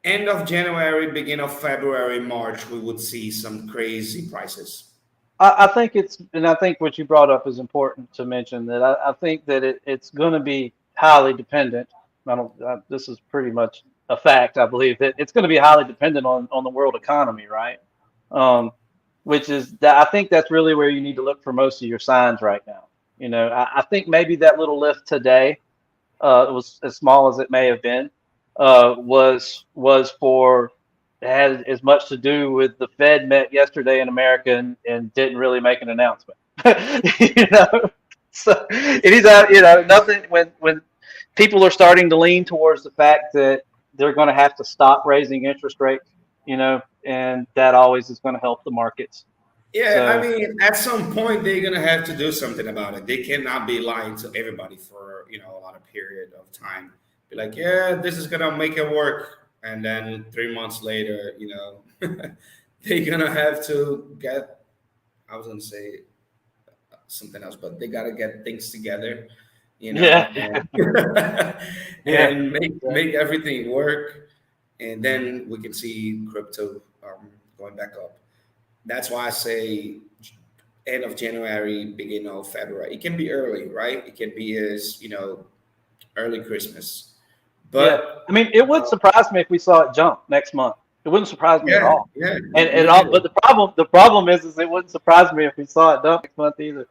end of January, beginning of February, March, we would see some crazy prices. I think and I think what you brought up is important to mention that I think that it's going to be highly dependent. I don't. This is pretty much a fact. I believe that it's going to be highly dependent on the world economy, right? Um, which is that I think that's really where you need to look for most of your signs right now. You know, I think maybe that little lift today, it was as small as it may have been, was for had as much to do with the Fed met yesterday in America and didn't really make an announcement. You know, so it is out. You know, nothing when people are starting to lean towards the fact that they're going to have to stop raising interest rates. You know, and that always is going to help the markets. Yeah, I So mean, at some point they're gonna have to do something about it. They cannot be lying to everybody for, you know, a lot of period of time. Be like, yeah, this is gonna make it work, and then 3 months later, they're gonna have to get. I was gonna say something else, but they gotta get things together, Yeah. and Yeah. and make everything work, and then we can see crypto going back up. That's why I say end of January, beginning of February. It can be early, right? It can be as early Christmas, Yeah. but I mean, it would surprise me if we saw it jump next month. It wouldn't surprise me at yeah, all. yeah, And me all, neither. but the problem is it wouldn't surprise me if we saw it dump next month either.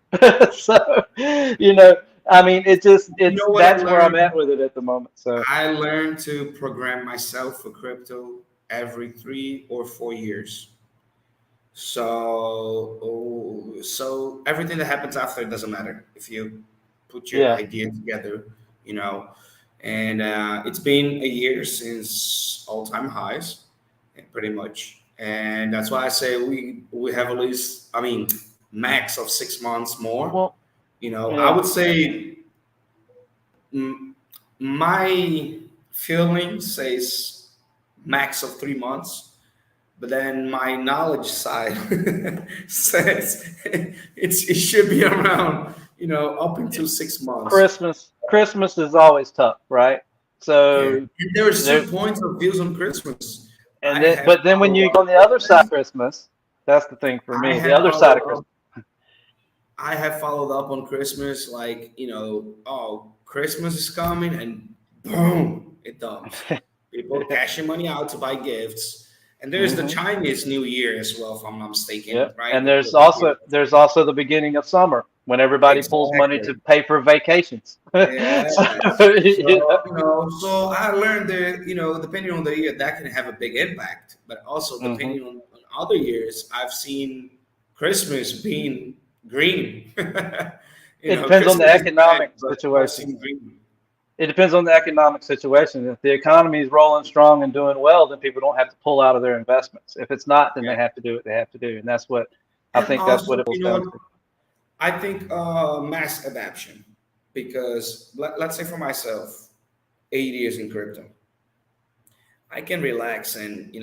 So, I mean, You it's know what I that's where I'm at learned? with it at the moment. So, I learned to program myself for crypto every 3 or 4 years. So everything that happens after it doesn't matter if you put your yeah. idea together, you know. And it's been a year since all-time highs, pretty much. And that's why I say we have at least, I mean, max of 6 months more. Well, I yeah. would say mm, my feeling says max of 3 months, but then my knowledge side says it should be around, up until 6 months. Christmas is always tough, right? Yeah. So And there are there, some points of views on Christmas. and I then, have but then when followed you go up. on the other side of Christmas, that's the thing for I me. The have other side followed of up. Christmas. I have followed up on Christmas, like, oh, Christmas is coming, and boom, it dumps. People cashing money out to buy gifts. And there's the Hmm. Chinese New Year as well, if I'm not mistaken, Yep. right? And there's also the beginning of summer when everybody pulls money to Exactly. pay for vacations. Yes. So, So I learned that, depending on the year, that can have a big impact. But also, hmm. depending on other years, I've seen Christmas being green. It depends on the Christmas is red, economic but I've situation. seen green. It depends on the economic situation. If the economy is rolling strong and doing well, then people don't have to pull out of their investments. If it's not, then Yeah. they have to do what they have to do, and I And think that's what also, it boils down to. I think mass adaptation, because let's say for myself, 8 years in crypto. I can relax and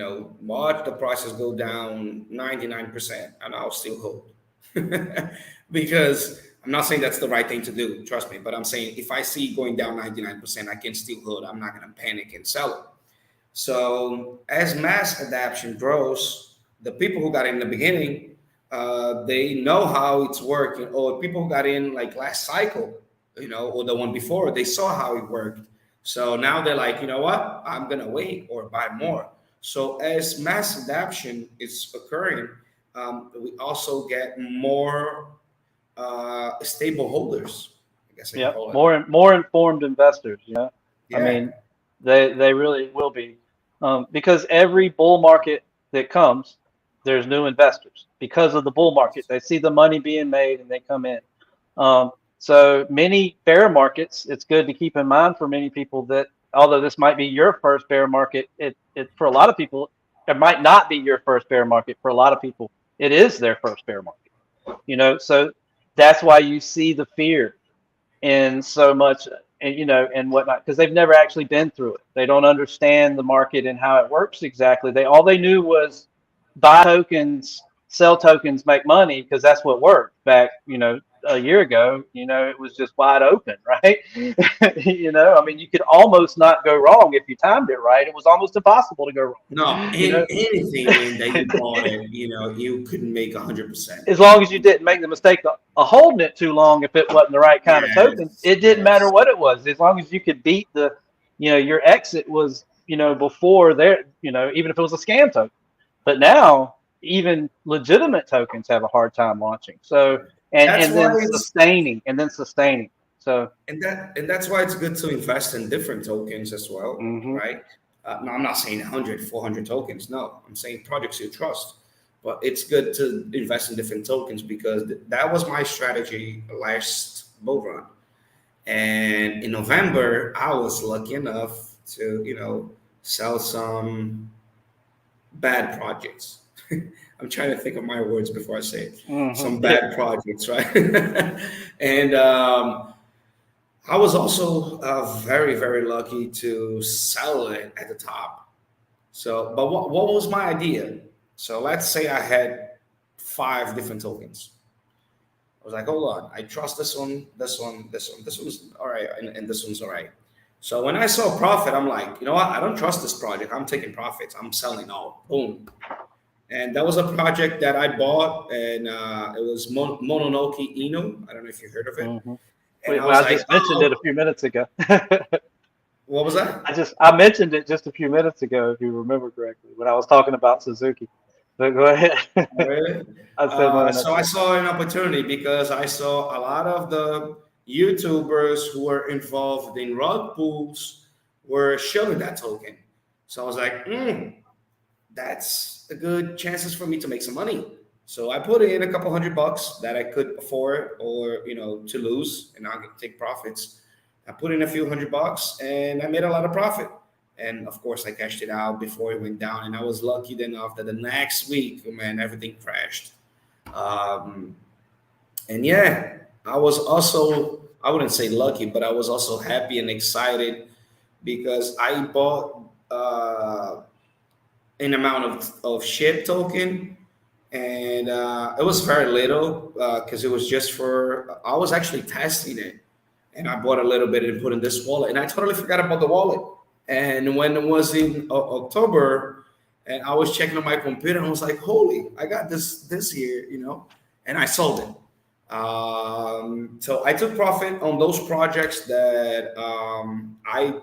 watch the prices go down 99%, and I'll still hold. Because I'm not saying that's the right thing to do, trust me, but I'm saying if I see it going down 99%, I can still hold. I'm not going to panic and sell it. So as mass adoption grows, the people who got in the beginning, they know how it's working. Or people who got in like last cycle, or the one before, they saw how it worked. So now they're like, you know what? I'm gonna wait or buy more. So as mass adoption is occurring, we also get more stable holders. I guess I can Yep, call it. more informed investors. I Yeah. mean, they really will be, because every bull market that comes, there's new investors because of the bull market. They see the money being made and they come in. So many bear markets, it's good to keep in mind for many people that although this might be your first bear market, it for a lot of people, it might not be your first bear market. For a lot of people, it is their first bear market. So that's why you see the fear in so much, and whatnot, because they've never actually been through it. They don't understand the market and how it works exactly. They knew was buy tokens, sell tokens, make money, because that's what worked back, a year ago. It was just wide open, right? I mean, you could almost not go wrong if you timed it right. It was almost impossible to go No, wrong. anything, man, that you bought it, you couldn't make 100%. As long as you didn't make the mistake of holding it too long, if it wasn't the right kind of token, Yes, it didn't matter yes. what it was. As long as you could beat your exit was, before there, even if it was a scam token. But now even legitimate tokens have a hard time launching. So, and, That's and why then it's sustaining. So, that's why it's good to invest in different tokens as well, hmm. right? No, I'm not saying 100, 400 tokens. No, I'm saying projects you trust. But it's good to invest in different tokens because that was my strategy last bull run. And in November, I was lucky enough to, sell some bad projects. I'm trying to think of my words before I say it. Hmm. Some Yeah. bad projects, right? And I was also very, very lucky to sell it at the top. So, but what was my idea? So let's say I had 5 different tokens. I was like, hold on, I trust this one, this one, this one, this one's all right, and this one's all right. So when I saw profit, I'm like, you know what? I don't trust this project. I'm taking profits. I'm selling all. Boom. And that was a project that I bought, and it was Mononoke Inu. I don't know if you heard of it. Mm-hmm. And Well, I just mentioned it a few minutes ago. What was that? I mentioned it just a few minutes ago, if you remember correctly, when I was talking about Suzuki. But go ahead. Really? So I saw an opportunity because I saw a lot of the YouTubers who were involved in RuGpulls were showing that token. So I was like, that's a good chances for me to make some money. So I put in a couple $100 that I could afford, or to lose, and I'll take profits. I put in a few $100 and I made a lot of profit. And of course, I cashed it out before it went down. And I was lucky enough that the next week, man, everything crashed. And yeah, I was also, I wouldn't say lucky, but I was also happy and excited because I bought an amount of SHIB token. And it was very little because it was just I was actually testing it. And I bought a little bit and put in this wallet. And I totally forgot about the wallet. And when it was in October, and I was checking on my computer, and I was like, "Holy, I got this here," and I sold it. So I took profit on those projects that I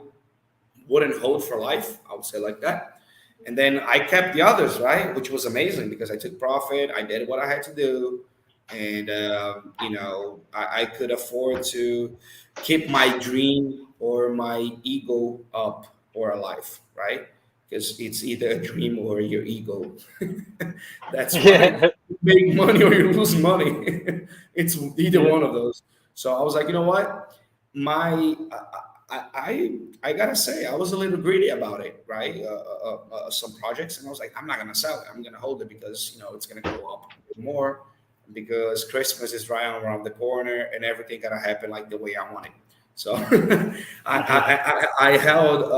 wouldn't hold for life. I would say like that. And then I kept the others, right, which was amazing because I took profit. I did what I had to do, and I could afford to keep my dream or my ego up or alive, right? Because it's either a dream or your ego. That's right. You make money or you lose money. It's either one of those. So I was like, you know what? I gotta say, I was a little greedy about it, right? Some projects, and I was like, I'm not gonna sell it. I'm gonna hold it because it's gonna go up more because Christmas is right around the corner and everything gotta happen like the way I want it. So I held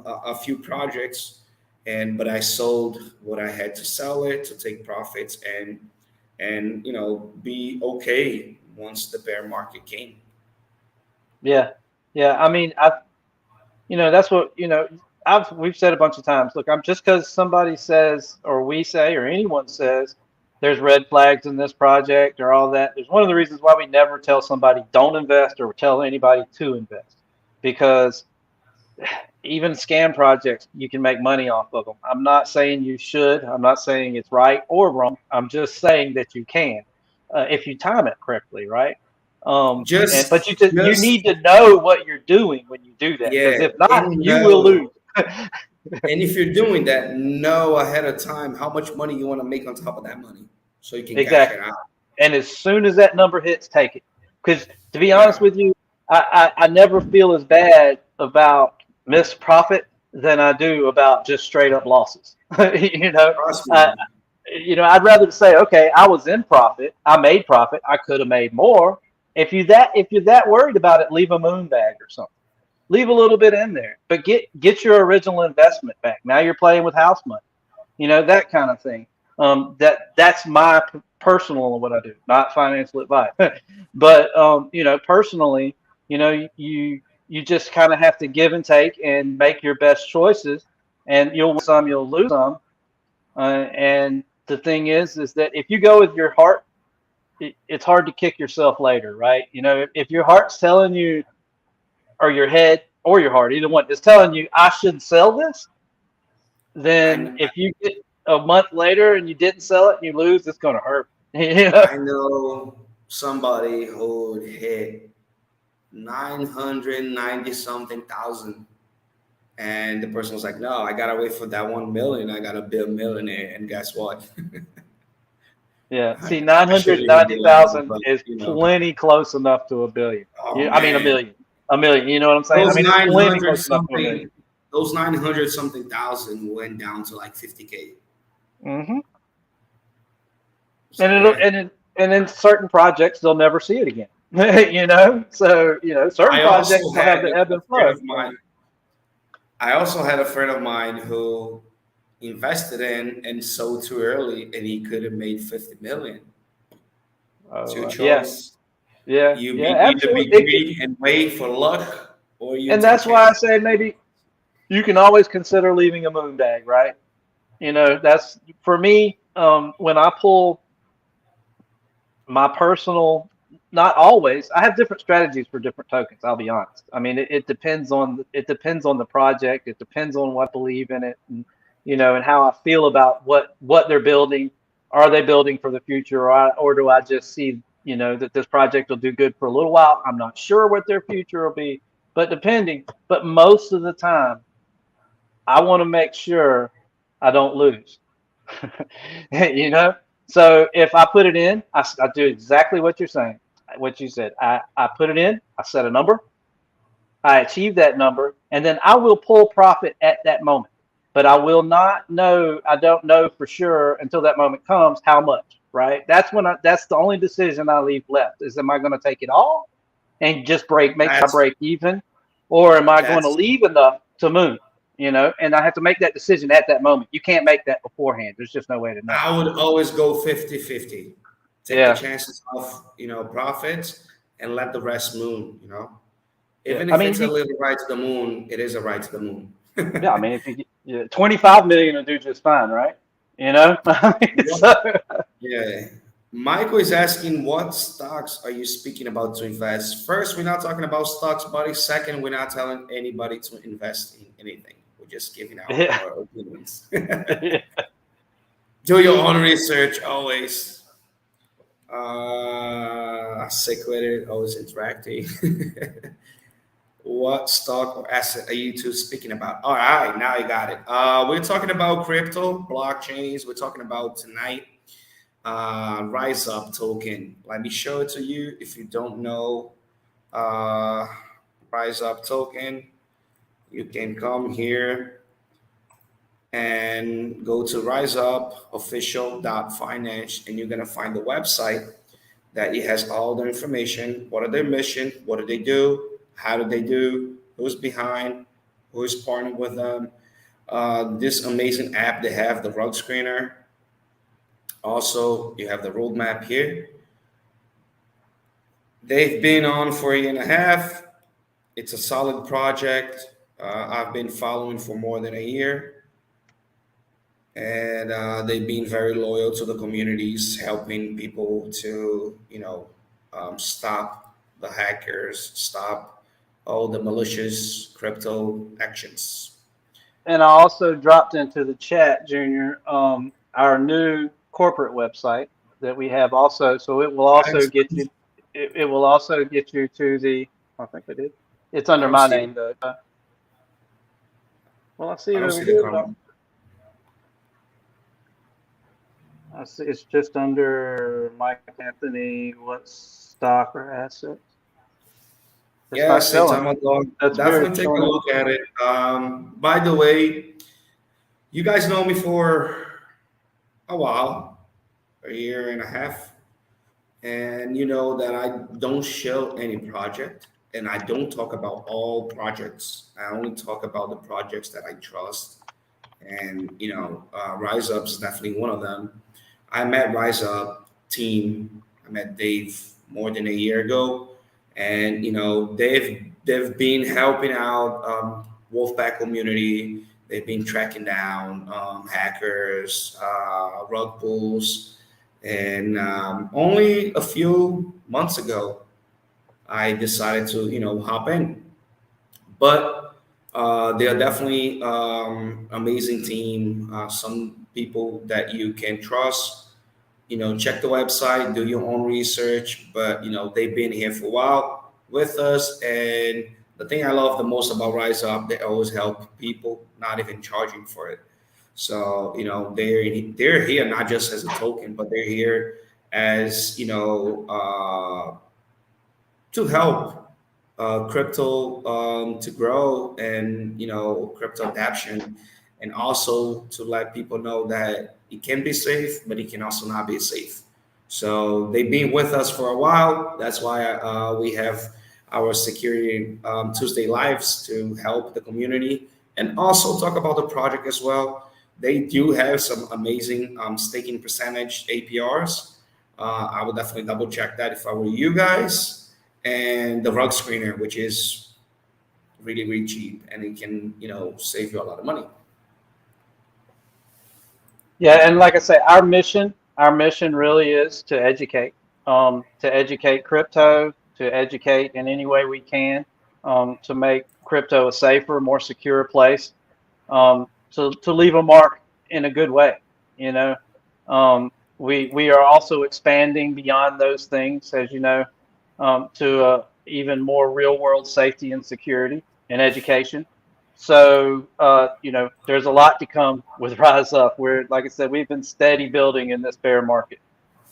a few projects, but I sold what I had to sell it to take profits and be okay once the bear market came. Yeah. I mean, that's what we've said a bunch of times. Look, I'm just because somebody says, or we say, or anyone says, there's red flags in this project or all that. There's one of the reasons why we never tell somebody don't invest or tell anybody to invest, because even scam projects, you can make money off of them. I'm not saying you should. I'm not saying it's right or wrong. I'm just saying that you can, if you time it correctly, right? But you need to know what you're doing when you do that, because if not, you will lose. And if you're doing that, know ahead of time how much money you want to make on top of that money, so you can cash it out. And as soon as that number hits, take it. Because to be honest with you, I never feel as bad about missed profit than I do about just straight up losses. I'd rather say, okay, I was in profit, I made profit, I could have made more. If you're that worried about it, leave a moon bag or something. Leave a little bit in there, but get your original investment back. Now you're playing with house money, that kind of thing. That's my personal what I do, not financial advice. But personally, you just kind of have to give and take and make your best choices, and you'll win some, you'll lose some. And the thing is that if you go with your heart, it's hard to kick yourself later, right? If your heart's telling you, or your head or your heart, either one, is telling you I should sell this, then if you get a month later and you didn't sell it and you lose, it's going to hurt. I know somebody who hit 990 something thousand, and the person was like, no, I gotta wait for that 1 million. I gotta be a millionaire. And guess what? Yeah, see, 990,000 is plenty close enough to a billion. I mean, a million. You know what I'm saying? Those 900 something. Those 900 something thousand went down to like 50K. Mm-hmm. And in certain projects, they'll never see it again. So certain projects will have the ebb and flow. I also had a friend of mine who invested in and sold too early, and he could have made 50 million. It's your choice. You either be greedy and wait for luck, or you and take that's why I chances. say maybe you can always consider leaving a moon bag, right? You know, that's for me. When I pull my personal, not always, I have different strategies for different tokens. I'll be honest. I mean, it depends on the project. It depends on what I believe in it, and and how I feel about what they're building. Are they building for the future, or do I just see that this project will do good for a little while? I'm not sure what their future will be, but depending. But most of the time, I want to make sure I don't lose. you know so if I put it in, I do exactly what you're saying, what you said. I put it in, I set a number, I achieve that number, and then I will pull profit at that moment, but I don't know for sure until that moment comes how much, right? That's the only decision I leave left, is am I going to take it all and just make my That's break even, or am I going to that's leave enough to move? And I have to make that decision at that moment. You can't make that beforehand. There's just no way to know. I would always go 50-50. Take the Yeah. chances of, profits and let the rest moon, Yeah. Even I if mean, it's a little ride to the moon, it is a ride to the moon. yeah. I mean, if you get 25 million will do just fine, right? So, Yeah. Michael is asking, what stocks are you speaking about to invest? First, we're not talking about stocks, buddy. Second, we're not telling anybody to invest in anything. We're just giving out yeah. our opinions. Do your own research always. Sick with it, always interacting. What stock or asset are you two speaking about? All right, now you got it. We're talking about crypto, blockchains. We're talking about tonight Rise Up token. Let me show it to you. If you don't know Rise Up token, you can come here and go to riseupofficial.finance, and you're going to find the website that it has all the information. What are their mission? What do they do? How do they do? Who's behind? Who is partnering with them? This amazing app they have, the rug screener. Also, you have the roadmap here. They've been on for a year and a half. It's a solid project. I've been following for more than a year, and they've been very loyal to the communities, helping people to, stop the hackers, stop all the malicious crypto actions. And I also dropped into the chat, Junior, our new corporate website that we have also. So it will also get you. It will also get you to the. I think I did. It's I under don't my see name it. though. Well, I see I it don't over see the here. comment. I see it's just under Mike Anthony. What stock or asset? It's Yeah, not showing. Saitama dog. That's weird. Definitely It's take a showing. look at it. By the way, you guys know me for a while, a year and a half, and you know that I don't show any project, and I don't talk about all projects. I only talk about the projects that I trust, and Rise Up is definitely one of them. I met Rise Up team. I met Dave more than a year ago, and they've been helping out Wolfpack community. They've been tracking down hackers, RuGpulls, and only a few months ago, I decided to hop in. But they are definitely amazing team. Some people that you can trust. Check the website, do your own research. But they've been here for a while with us, and the thing I love the most about Rise Up, they always help people, not even charging for it. So they're here not just as a token, but they're here as to help crypto to grow, and crypto adoption, and also to let people know that it can be safe, but it can also not be safe. So they've been with us for a while. That's why we have our security Tuesday lives to help the community and also talk about the project as well. they do have some amazing staking percentage APRs. I would definitely double check that if I were you guys. And the rug screener, which is really, really cheap, and it can, save you a lot of money. Yeah, and like I say, our mission really is to educate crypto, to educate in any way we can, to make crypto a safer, more secure place, to leave a mark in a good way. We are also expanding beyond those things, as you know, to even more real world safety and security and education. So, there's a lot to come with Rise Up. Like I said, we've been steady building in this bear market.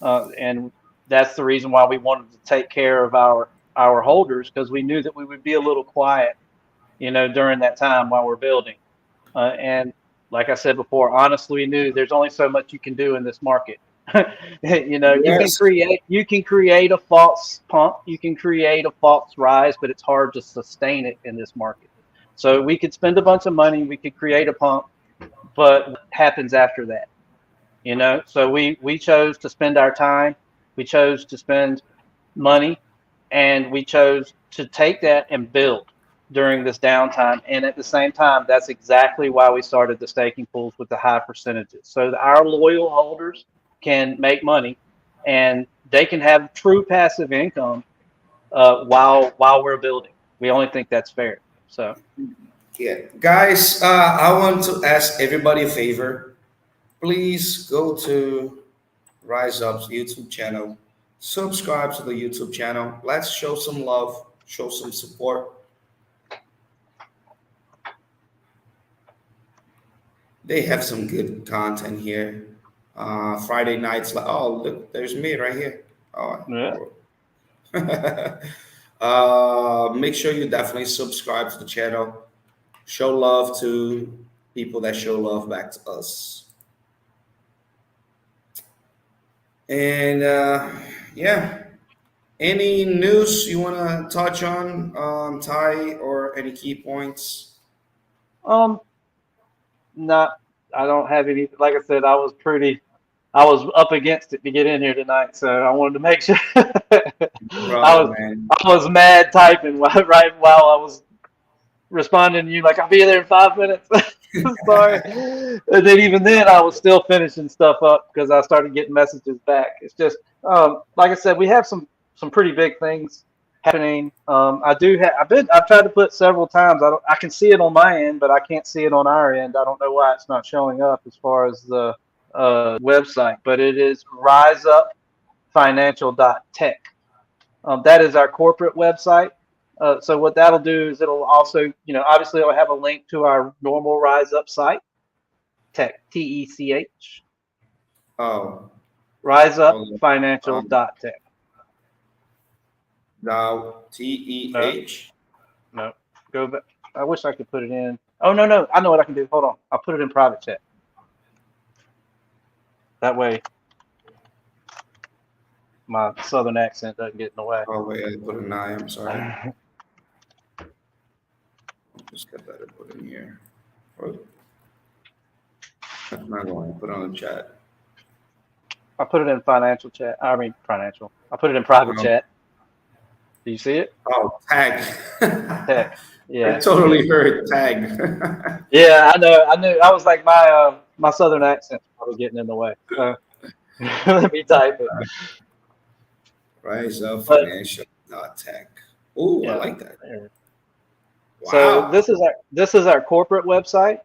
And that's the reason why we wanted to take care of our holders, because we knew that we would be a little quiet, during that time while we're building. And like I said before, honestly, we knew there's only so much you can do in this market. Yes. you can create a false pump, you can create a false rise, but it's hard to sustain it in this market. So we could spend a bunch of money, we could create a pump, but what happens after that? So we chose to spend our time, we chose to spend money, and we chose to take that and build during this downtime. And at the same time, that's exactly why we started the staking pools with the high percentages. So that our loyal holders can make money and they can have true passive income while we're building. We only think that's fair. So Yeah, guys, I want to ask everybody a favor. Please go to Rise Up's YouTube channel, subscribe to the YouTube channel. Let's show some love, show some support. They have some good content here. Friday nights, like, oh, look, there's me right here. Oh, yeah. Make sure you definitely subscribe to the channel. Show love to people that show love back to us. And yeah, any news you want to touch on, Ty, or any key points? Not, I don't have any. Like I said, I was up against it to get in here tonight, so I wanted to make sure. Brother, man. I was mad typing right while I was responding to you, like, I'll be there in 5 minutes. Sorry. And then even then, I was still finishing stuff up because I started getting messages back. It's just, like I said, we have some pretty big things happening. I've tried to put several times. I can see it on my end, but I can't see it on our end. I don't know why it's not showing up as far as the website, but it is riseupfinancial.tech. That is our corporate website. So what that'll do is it'll also, obviously it'll have a link to our normal Rise Up site, Tech, TECH. Oh. Riseupfinancial.tech. Now, TEH? No. Go back. I wish I could put it in. Oh, no. I know what I can do. Hold on. I'll put it in private chat. That way my southern accent doesn't get in the way. Oh, wait, I put an I. I'm sorry. Just get that and put in here. That's not going to put on the chat. I put it in financial chat. I put it in private chat. Do you see it? Oh, tag. Tag. Yeah. I totally heard tag. Yeah, I know. I was like, my southern accent probably getting in the way. Let me type it. Rise Up Financial.tech. Ooh, yeah. I like that. Wow. So this is our corporate website.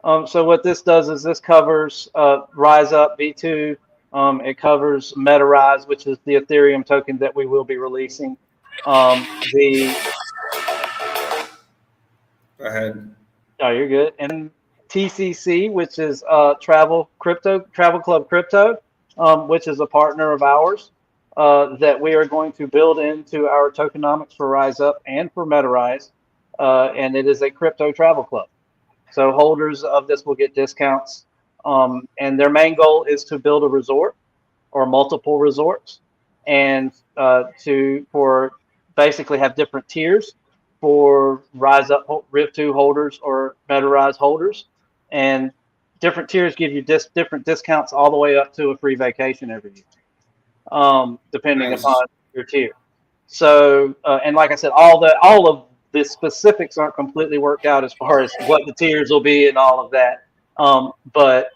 So what this does is this covers Rise Up V2. It covers MetaRise, which is the Ethereum token that we will be releasing. Go ahead. Oh, you're good. And TCC, which is Travel Club Crypto, which is a partner of ours that we are going to build into our tokenomics for Rise Up and for MetaRise. And it is a crypto travel club. So holders of this will get discounts. And their main goal is to build a resort or multiple resorts, and for basically have different tiers for Rise Up RIV2 holders or MetaRise holders, and different tiers give you different discounts all the way up to a free vacation every year, depending Nice. upon your tier. So, and like I said, all of the specifics aren't completely worked out as far as what the tiers will be and all of that. But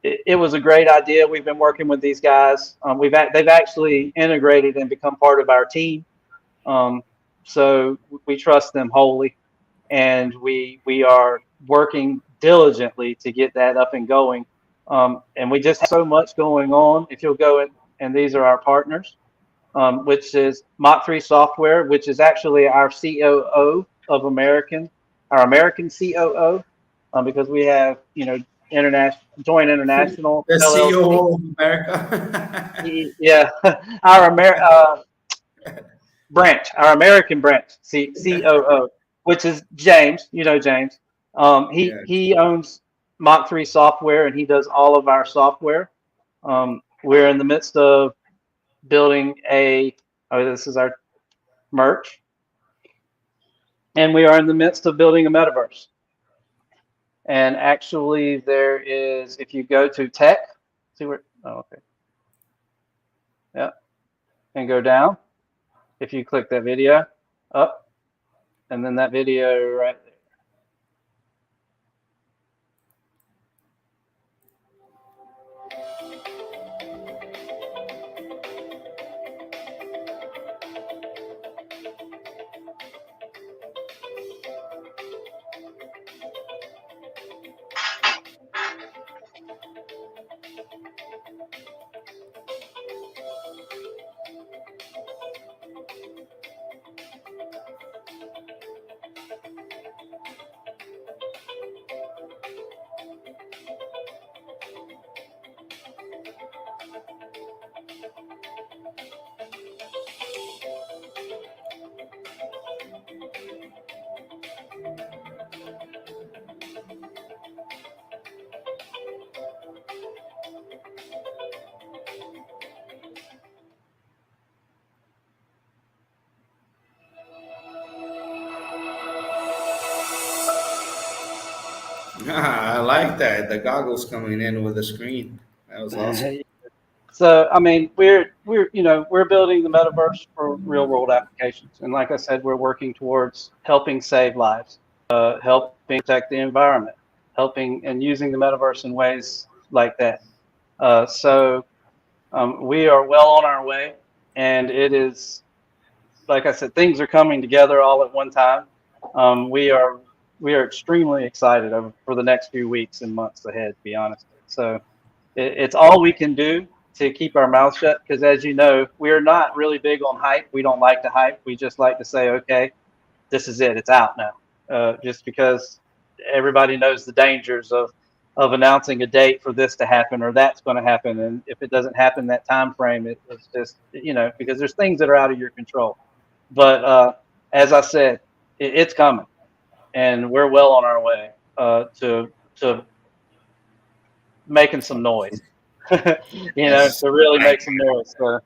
it was a great idea. We've been working with these guys. They've actually integrated and become part of our team. So we trust them wholly, and we are working diligently to get that up and going. And we just have so much going on. If you'll go in, and these are our partners, which is 𝗪𝗧𝗡𝗏 Software, which is actually our COO of our American COO, because we have, joint international The LLC. CEO of America. Yeah, our American branch, COO, which is James. You know James. Yeah. He owns 𝗪𝗧𝗡𝗏 Software, and he does all of our software. We're in the midst of building this is our merch, and we are in the midst of building a metaverse. And actually, there is, if you go to tech, see where, oh, okay. Yeah. And go down. If you click that video up, and then that video right there. I like that. The goggles coming in with the screen. That was awesome. So, I mean, we're building the metaverse for real world applications, and like I said, we're working towards helping save lives, helping protect the environment, helping and using the metaverse in ways like that. So we are well on our way, and it is, like I said, things are coming together all at one time. We are extremely excited for the next few weeks and months ahead, to be honest. So it's all we can do to keep our mouth shut, because as you know, we're not really big on hype. We don't like to hype. We just like to say, okay, this is it. It's out now. Just because everybody knows the dangers of announcing a date for this to happen or that's going to happen, and if it doesn't happen that time frame, it's just, because there's things that are out of your control. But as I said, it's coming, and we're well on our way to making some noise. To really make some noise. So.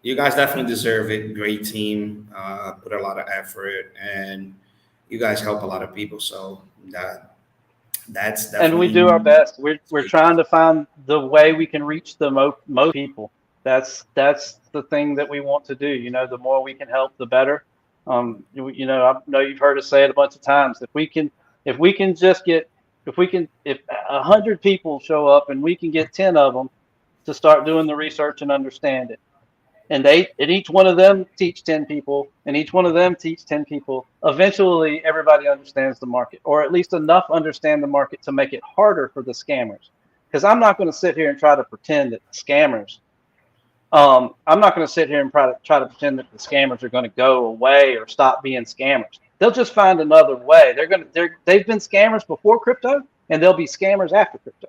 You guys definitely deserve it. Great team, put a lot of effort, and you guys help a lot of people. So that's definitely. And we do our best. We're trying to find the way we can reach the most people. That's the thing that we want to do. The more we can help, the better. I know you've heard us say it a bunch of times. If 100 people show up and we can get 10 of them to start doing the research and understand it, and each one of them teach 10 people, and each one of them teach 10 people, eventually everybody understands the market, or at least enough understand the market to make it harder for the scammers. Because I'm not going to sit here and try to pretend that the scammers I'm not going to sit here and try to pretend that the scammers are going to go away or stop being scammers. They'll just find another way. They've been scammers before crypto, and they'll be scammers after crypto.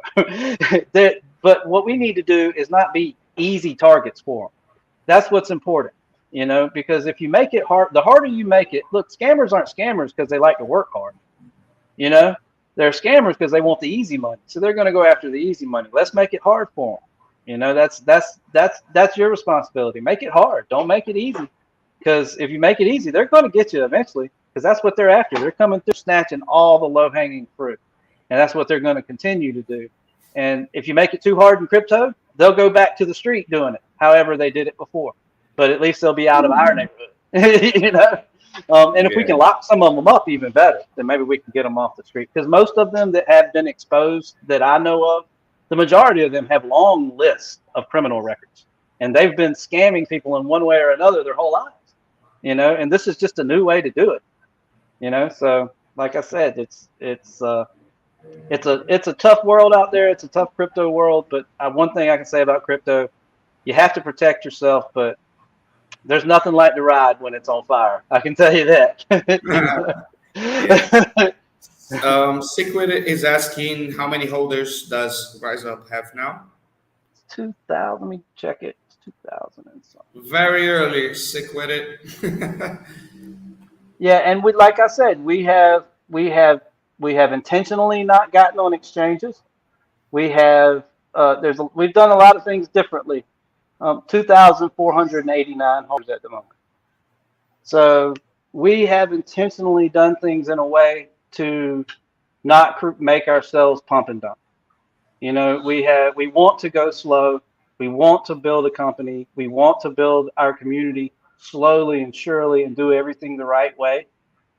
But what we need to do is not be easy targets for them. That's what's important, because if you make it hard, the harder you make it. Look, scammers aren't scammers because they like to work hard. They're scammers because they want the easy money, so they're going to go after the easy money. Let's make it hard for them. That's your responsibility. Make it hard. Don't make it easy, because if you make it easy, they're going to get you eventually, because that's what they're after. They're coming through snatching all the low-hanging fruit. and that's what they're going to continue to do. And if you make it too hard in crypto, they'll go back to the street doing it, however they did it before. But at least they'll be out of our neighborhood, you know. And if we can lock some of them up, even better. Then maybe we can get them off the street. Because most of them that have been exposed that I know of, the majority of them have long lists of criminal records, and they've been scamming people in one way or another their whole lives. You know, and this is just a new way to do it. You know, so like I said, it's a tough world out there. It's a tough crypto world. But one thing I can say about crypto, you have to protect yourself, but there's nothing like the ride when it's on fire. I can tell you that. Secret is asking how many holders does RiseUp have now? 2,000. Let me check it. It's 2,000 and something. Very early, Secret. Yeah, and like I said, we have intentionally not gotten on exchanges. We have we've done a lot of things differently. 2,489 holders at the moment. So we have intentionally done things in a way to not make ourselves pump and dump. You know, we want to go slow. We want to build a company. We want to build our community slowly and surely and do everything the right way.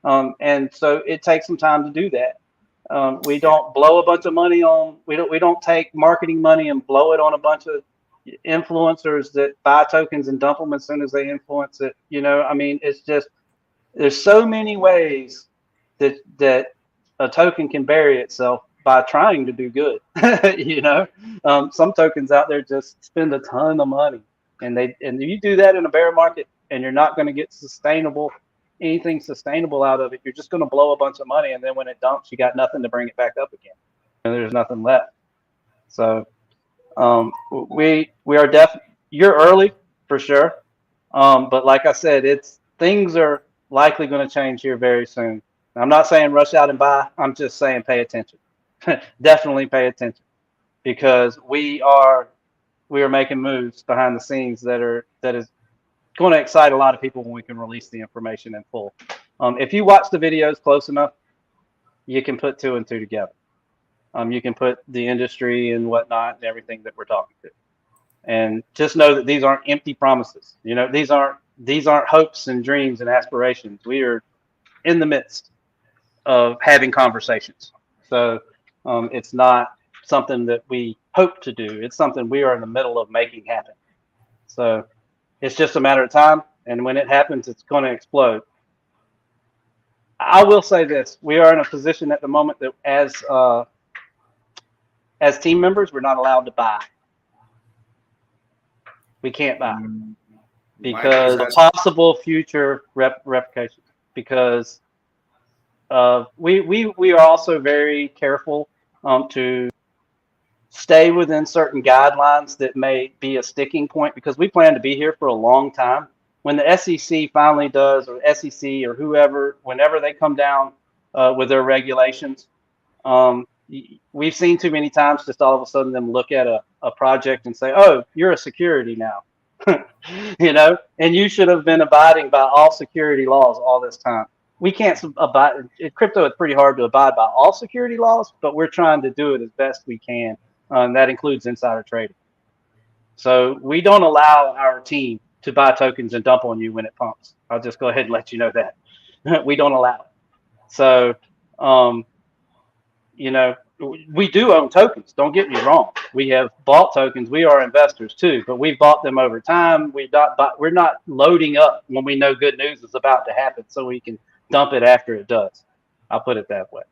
And so it takes some time to do that. We don't blow a bunch of money on. We don't take marketing money and blow it on a bunch of influencers that buy tokens and dump them as soon as they influence it. You know, I mean, it's just there's so many ways that a token can bury itself by trying to do good. You know, some tokens out there just spend a ton of money, and you do that in a bear market, and you're not going to get anything sustainable out of it. You're just going to blow a bunch of money, and then when it dumps, you got nothing to bring it back up again, and there's nothing left. So we are you're early for sure, but like I said, things are likely going to change here very soon. I'm not saying rush out and buy. I'm just saying pay attention. Definitely pay attention, because we are making moves behind the scenes that is going to excite a lot of people when we can release the information in full. If you watch the videos close enough, you can put 2 and 2 together. You can put the industry and whatnot and everything that we're talking to, and just know that these aren't empty promises. You know, these aren't hopes and dreams and aspirations. We are in the midst of having conversations. So it's not something that we hope to do. It's something we are in the middle of making happen. So it's just a matter of time, and when it happens, it's going to explode. I will say this: we are in a position at the moment that as team members, we're not allowed to buy. We can't buy because of possible future replications. Because we are also very careful to stay within certain guidelines that may be a sticking point, because we plan to be here for a long time. When the SEC finally does, or SEC or whoever, whenever they come down with their regulations, we've seen too many times just all of a sudden them look at a project and say, oh, you're a security now. You know, and you should have been abiding by all security laws all this time. We can't abide. In crypto, it's pretty hard to abide by all security laws, but we're trying to do it as best we can. And that includes insider trading. So we don't allow our team to buy tokens and dump on you when it pumps. I'll just go ahead and let you know that. We don't allow it. So, you know, we do own tokens. Don't get me wrong. We have bought tokens. We are investors too, but we've bought them over time. We're not loading up when we know good news is about to happen, so we can dump it after it does. I'll put it that way,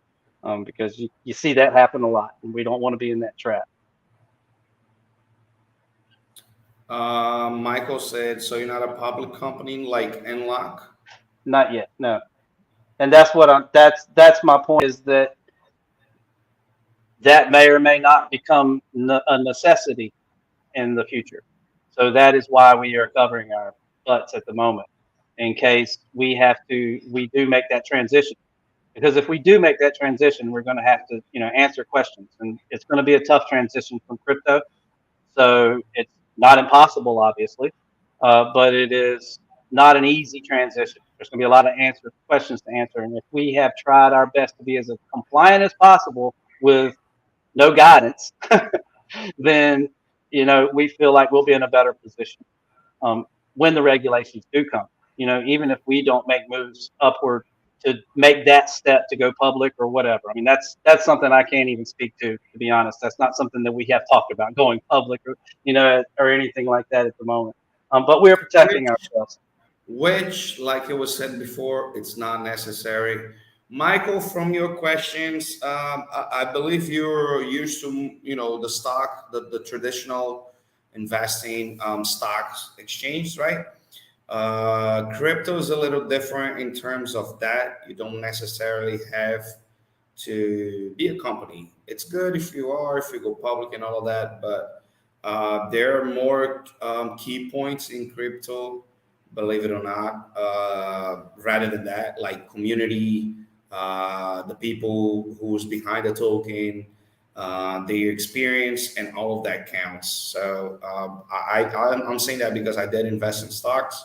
because you see that happen a lot, and we don't want to be in that trap. Michael said, so you're not a public company like Nlock? Not yet, no. And that's my point, is that may or may not become a necessity in the future. So that is why we are covering our butts at the moment, in case we do make that transition. Because if we do make that transition, we're going to have to, answer questions, and it's going to be a tough transition from crypto. So it's not impossible, obviously, but it is not an easy transition. There's going to be a lot of questions to answer. And if we have tried our best to be as compliant as possible with no guidance, then, we feel like we'll be in a better position when the regulations do come. Even if we don't make moves upward to make that step to go public or whatever. I mean, that's something I can't even speak to be honest. That's not something that we have talked about going public or anything like that at the moment. But we're protecting ourselves. Which, like it was said before, it's not necessary. Michael, from your questions, I believe you're used to, the stock, the traditional investing stocks exchange, right? Crypto is a little different in terms of that. You don't necessarily have to be a company. It's good if you go public and all of that, but there are more key points in crypto, believe it or not, rather than that, like community, the people who's behind the token, their experience, and all of that counts. So I'm saying that because I did invest in stocks.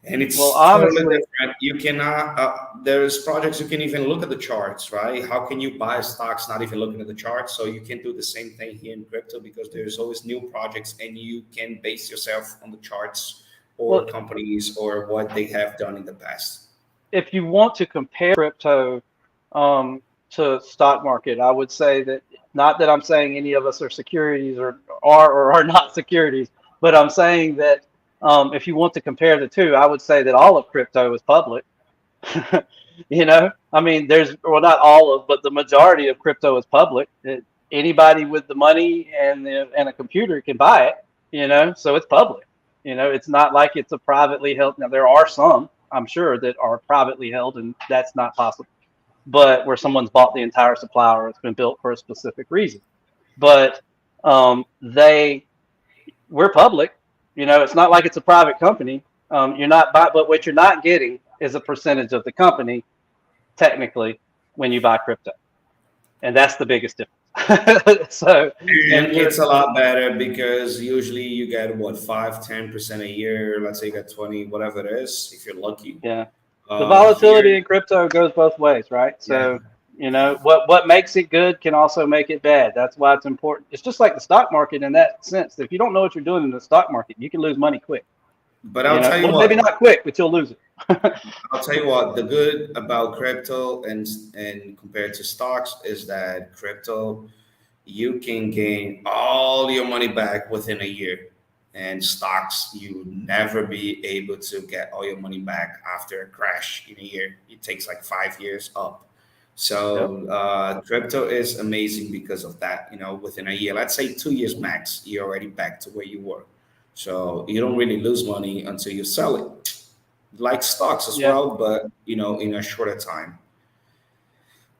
And it's totally different. You cannot, there's projects you can even look at the charts, right? How can you buy stocks not even looking at the charts? So you can do the same thing here in crypto because there's always new projects and you can base yourself on the charts or companies or what they have done in the past. If you want to compare crypto to stock market, I would say that, not that I'm saying any of us are securities or are not securities, but I'm saying that if you want to compare the two, I would say that all of crypto is public. I mean, not all of, but the majority of crypto is public. Anybody with the money and a computer can buy it, so it's public. It's not like it's a privately held. Now, there are some, I'm sure, that are privately held, and that's not possible. But where someone's bought the entire supply or it's been built for a specific reason. But we're public. It's not like it's a private company. But what you're not getting is a percentage of the company, technically, when you buy crypto, and that's the biggest difference. And it's a lot better because usually you get 5-10% a year. Let's say you get 20, whatever it is, if you're lucky. Yeah, the volatility in crypto goes both ways, right? So what makes it good can also make it bad. That's why it's important. It's just like the stock market in that sense. If you don't know what you're doing in the stock market, you can lose money quick. But I'll tell you what, maybe not quick, but you'll lose it. I'll tell you what, the good about crypto and compared to stocks is that crypto, you can gain all your money back within a year. And stocks, you would never be able to get all your money back after a crash in a year. It takes like 5 years up. So crypto is amazing because of that. Within a year, let's say 2 years max, you're already back to where you were. So you don't really lose money until you sell it, like stocks as well, but in a shorter time.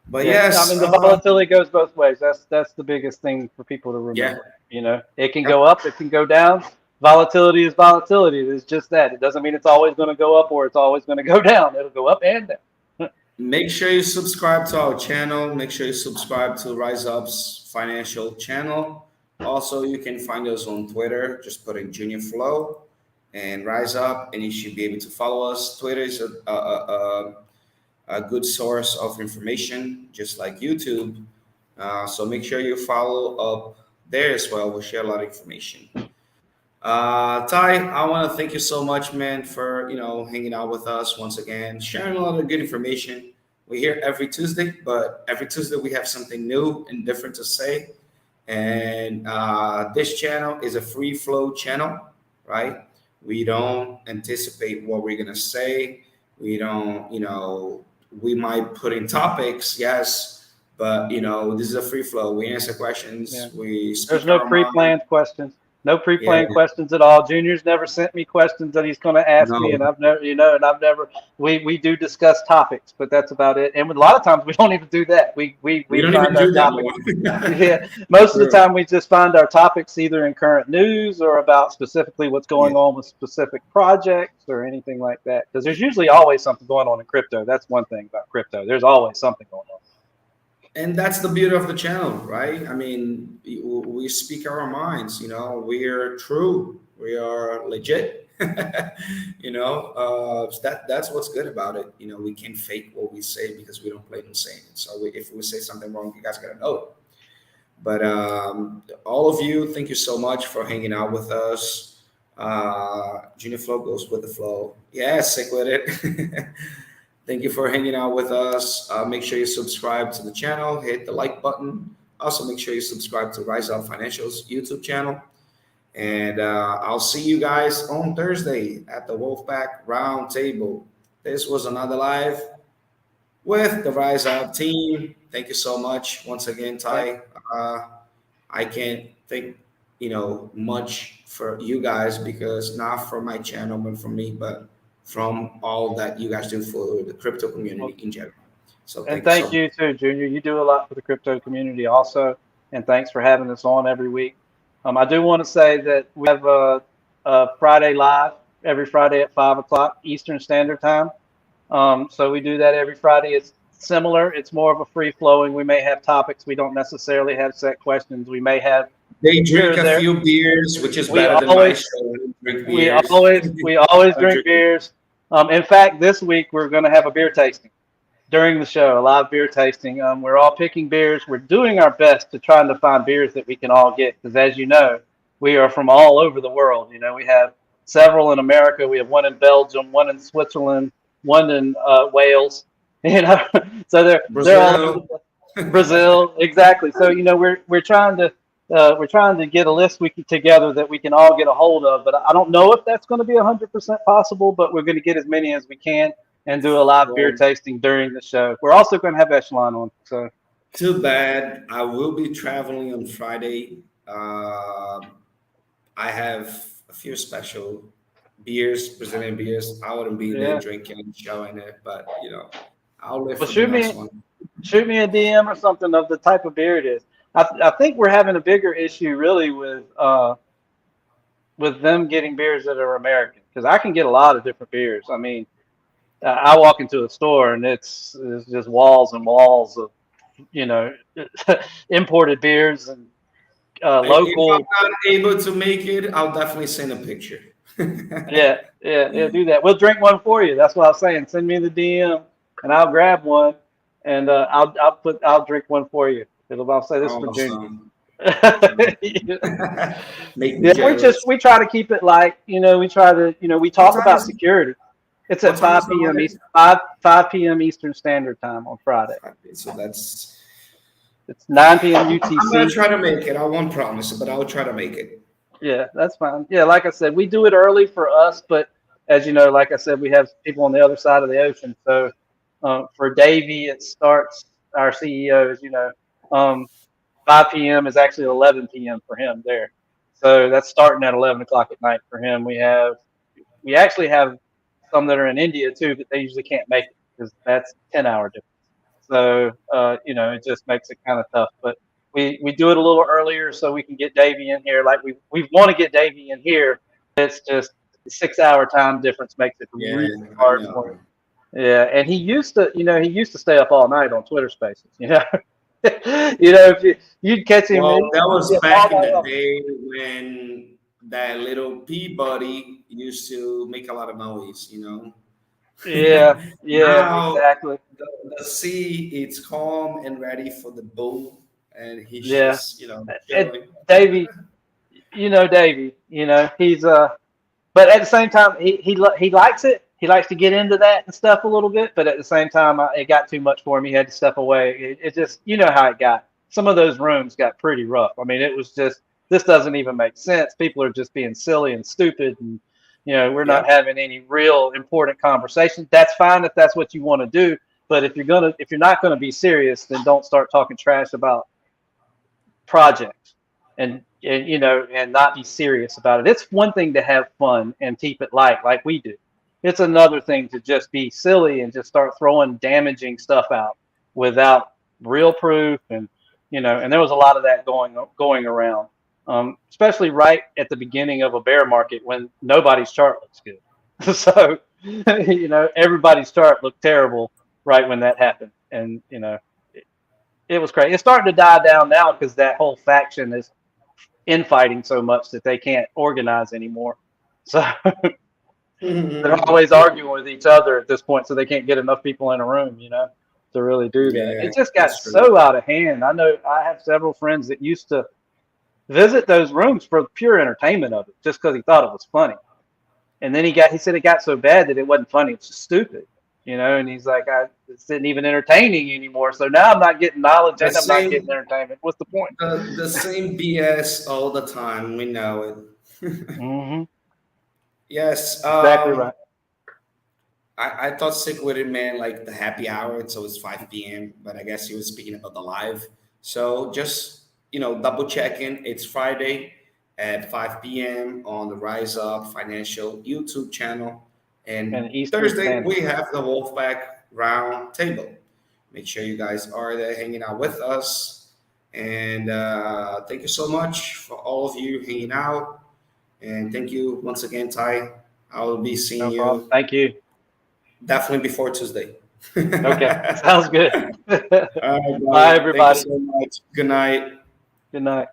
But yes, I mean, the volatility goes both ways. That's the biggest thing for people to remember. It can go up, it can go down. Volatility is volatility. It's just that. It doesn't mean it's always going to go up or it's always going to go down. It'll go up and down. Make sure you subscribe to our channel. Make sure you subscribe to RuGpulls financial channel. Also, you can find us on Twitter. Just put in Junior Flow and Rise Up, and you should be able to follow us. Twitter is a good source of information, just like YouTube. So make sure you follow up there as well. We'll share a lot of information. Ty, I want to thank you so much, man, for hanging out with us once again, sharing a lot of good information. We're here every Tuesday, but every Tuesday we have something new and different to say. And this channel is a free flow channel, right? We don't anticipate what we're gonna say. We don't, we might put in topics, yes, but this is a free flow. We answer questions. Yeah. There's no pre-planned questions. No pre-planned questions at all. Junior's never sent me questions that he's going to ask me, and I've never, we do discuss topics, but that's about it. And a lot of times we don't even do that. We don't find even do our topics. Most of the time we just find our topics either in current news or about specifically what's going on with specific projects or anything like that. Because there's usually always something going on in crypto. That's one thing about crypto. There's always something going on. And that's the beauty of the channel, right? I mean, we speak our minds, we are true, we are legit, That's what's good about it. We can fake what we say because we don't plan on saying it. So if we say something wrong, you guys gotta know it. But all of you, thank you so much for hanging out with us. Junior Flow goes with the flow. Yeah, sick with it. Thank you for hanging out with us. Make sure you subscribe to the channel, hit the like button. Also, make sure you subscribe to 𝗖𝗧𝗛𝗧 Financial's YouTube channel. And I'll see you guys on Thursday at the Wolfpack Roundtable. This was another live with the Rise Up team. Thank you so much once again, Ty. I can't thank much for you guys, because not from my channel but from me, but from all that you guys do for the crypto community in general. So thank you too, Junior. You do a lot for the crypto community also, and thanks for having us on every week. I do want to say that we have a Friday live every Friday at 5 o'clock Eastern Standard Time. So we do that every Friday. It's similar. It's more of a free flowing. We may have topics. We don't necessarily have set questions. We may have. They drink a few beers, which is better than my show. We always drink beers. In fact, this week we're going to have a beer tasting during the show, a live beer tasting. We're all picking beers. We're doing our best to try to find beers that we can all get, because as you know, we are from all over the world. We have several in America. We have one in Belgium, one in Switzerland, one in Wales. So they're all Brazil, exactly. So we're trying to get a list together that we can all get a hold of. But I don't know if that's going to be 100% possible. But we're going to get as many as we can and do a live beer tasting during the show. We're also going to have Echelon on. So too bad. I will be traveling on Friday. I have a few special beers, Brazilian beers. I wouldn't be there drinking and showing it, but I'll live for the next one. Shoot me a DM or something of the type of beer it is. I think we're having a bigger issue really with them getting beers that are American, because I can get a lot of different beers. I mean, I walk into a store and it's just walls and walls of imported beers and local. If I'm not able to make it, I'll definitely send a picture. yeah, do that. We'll drink one for you. That's what I was saying. Send me the DM and I'll grab one, and I'll drink one for you. I'll say this for Junior. We try to keep it light. We try to we talk about security. It's at 5 p.m. 5 p.m. Eastern Standard Time on Friday. So it's 9 p.m. UTC. I'm gonna try to make it. I won't promise it, but I will try to make it. Yeah, that's fine. Yeah, like I said, we do it early for us, but as you know, like I said, we have people on the other side of the ocean. So for Davey, it starts, our CEO, as you know, 5 p.m. is actually 11 p.m. for him there. So that's starting at 11 o'clock at night for him. We actually have some that are in India too, but they usually can't make it because that's 10-hour difference. So it just makes it kind of tough. But we do it a little earlier so we can get Davey in here. Like we want to get Davey in here. It's just the 6-hour time difference makes it really hard for him. Yeah, and he used to stay up all night on Twitter Spaces. If you'd catch him. Well, that was back in the day when that little Peabody used to make a lot of noise. Yeah, now, exactly. The sea, it's calm and ready for the bull, and he's just Davey, Davey, he's but at the same time he likes it. He likes to get into that and stuff a little bit, but at the same time it got too much for him. He had to step away. It just, how it got. Some of those rooms got pretty rough. I mean, it was just, this doesn't even make sense. People are just being silly and stupid, and we're not having any real important conversation. That's fine if that's what you want to do, but if you're not gonna be serious, then don't start talking trash about projects and not be serious about it. It's one thing to have fun and keep it light like we do. It's another thing to just be silly and just start throwing damaging stuff out without real proof, and and there was a lot of that going around. Especially right at the beginning of a bear market when nobody's chart looks good. So, everybody's chart looked terrible right when that happened. And, it was crazy. It's starting to die down now because that whole faction is infighting so much that they can't organize anymore. So, They're always arguing with each other at this point, so they can't get enough people in a room, to really do that. Yeah, It just got that's true. so out of hand. I know I have several friends that used to visit those rooms for the pure entertainment of it, just because he thought it was funny. And then he said it got so bad that it wasn't funny, it's just stupid, and he's like, it isn't even entertaining anymore. So now I'm not getting knowledge and I'm not getting entertainment. What's the point? The same BS all the time. We know it. Mm-hmm. Yes. Exactly right. I thought sick with it meant like the happy hour, so it's 5 p.m. But I guess he was speaking about the live. So just double checking. It's Friday at 5 p.m. on the Rise Up Financial YouTube channel, and Thursday Standard. we have the Wolfpack Round Table. Make sure you guys are there hanging out with us, and thank you so much for all of you hanging out, and thank you once again, Ty. I will be seeing you. Thank you. Definitely before Tuesday. Okay, sounds good. All right, bye, everybody. Thank you so much. Good night. Good night.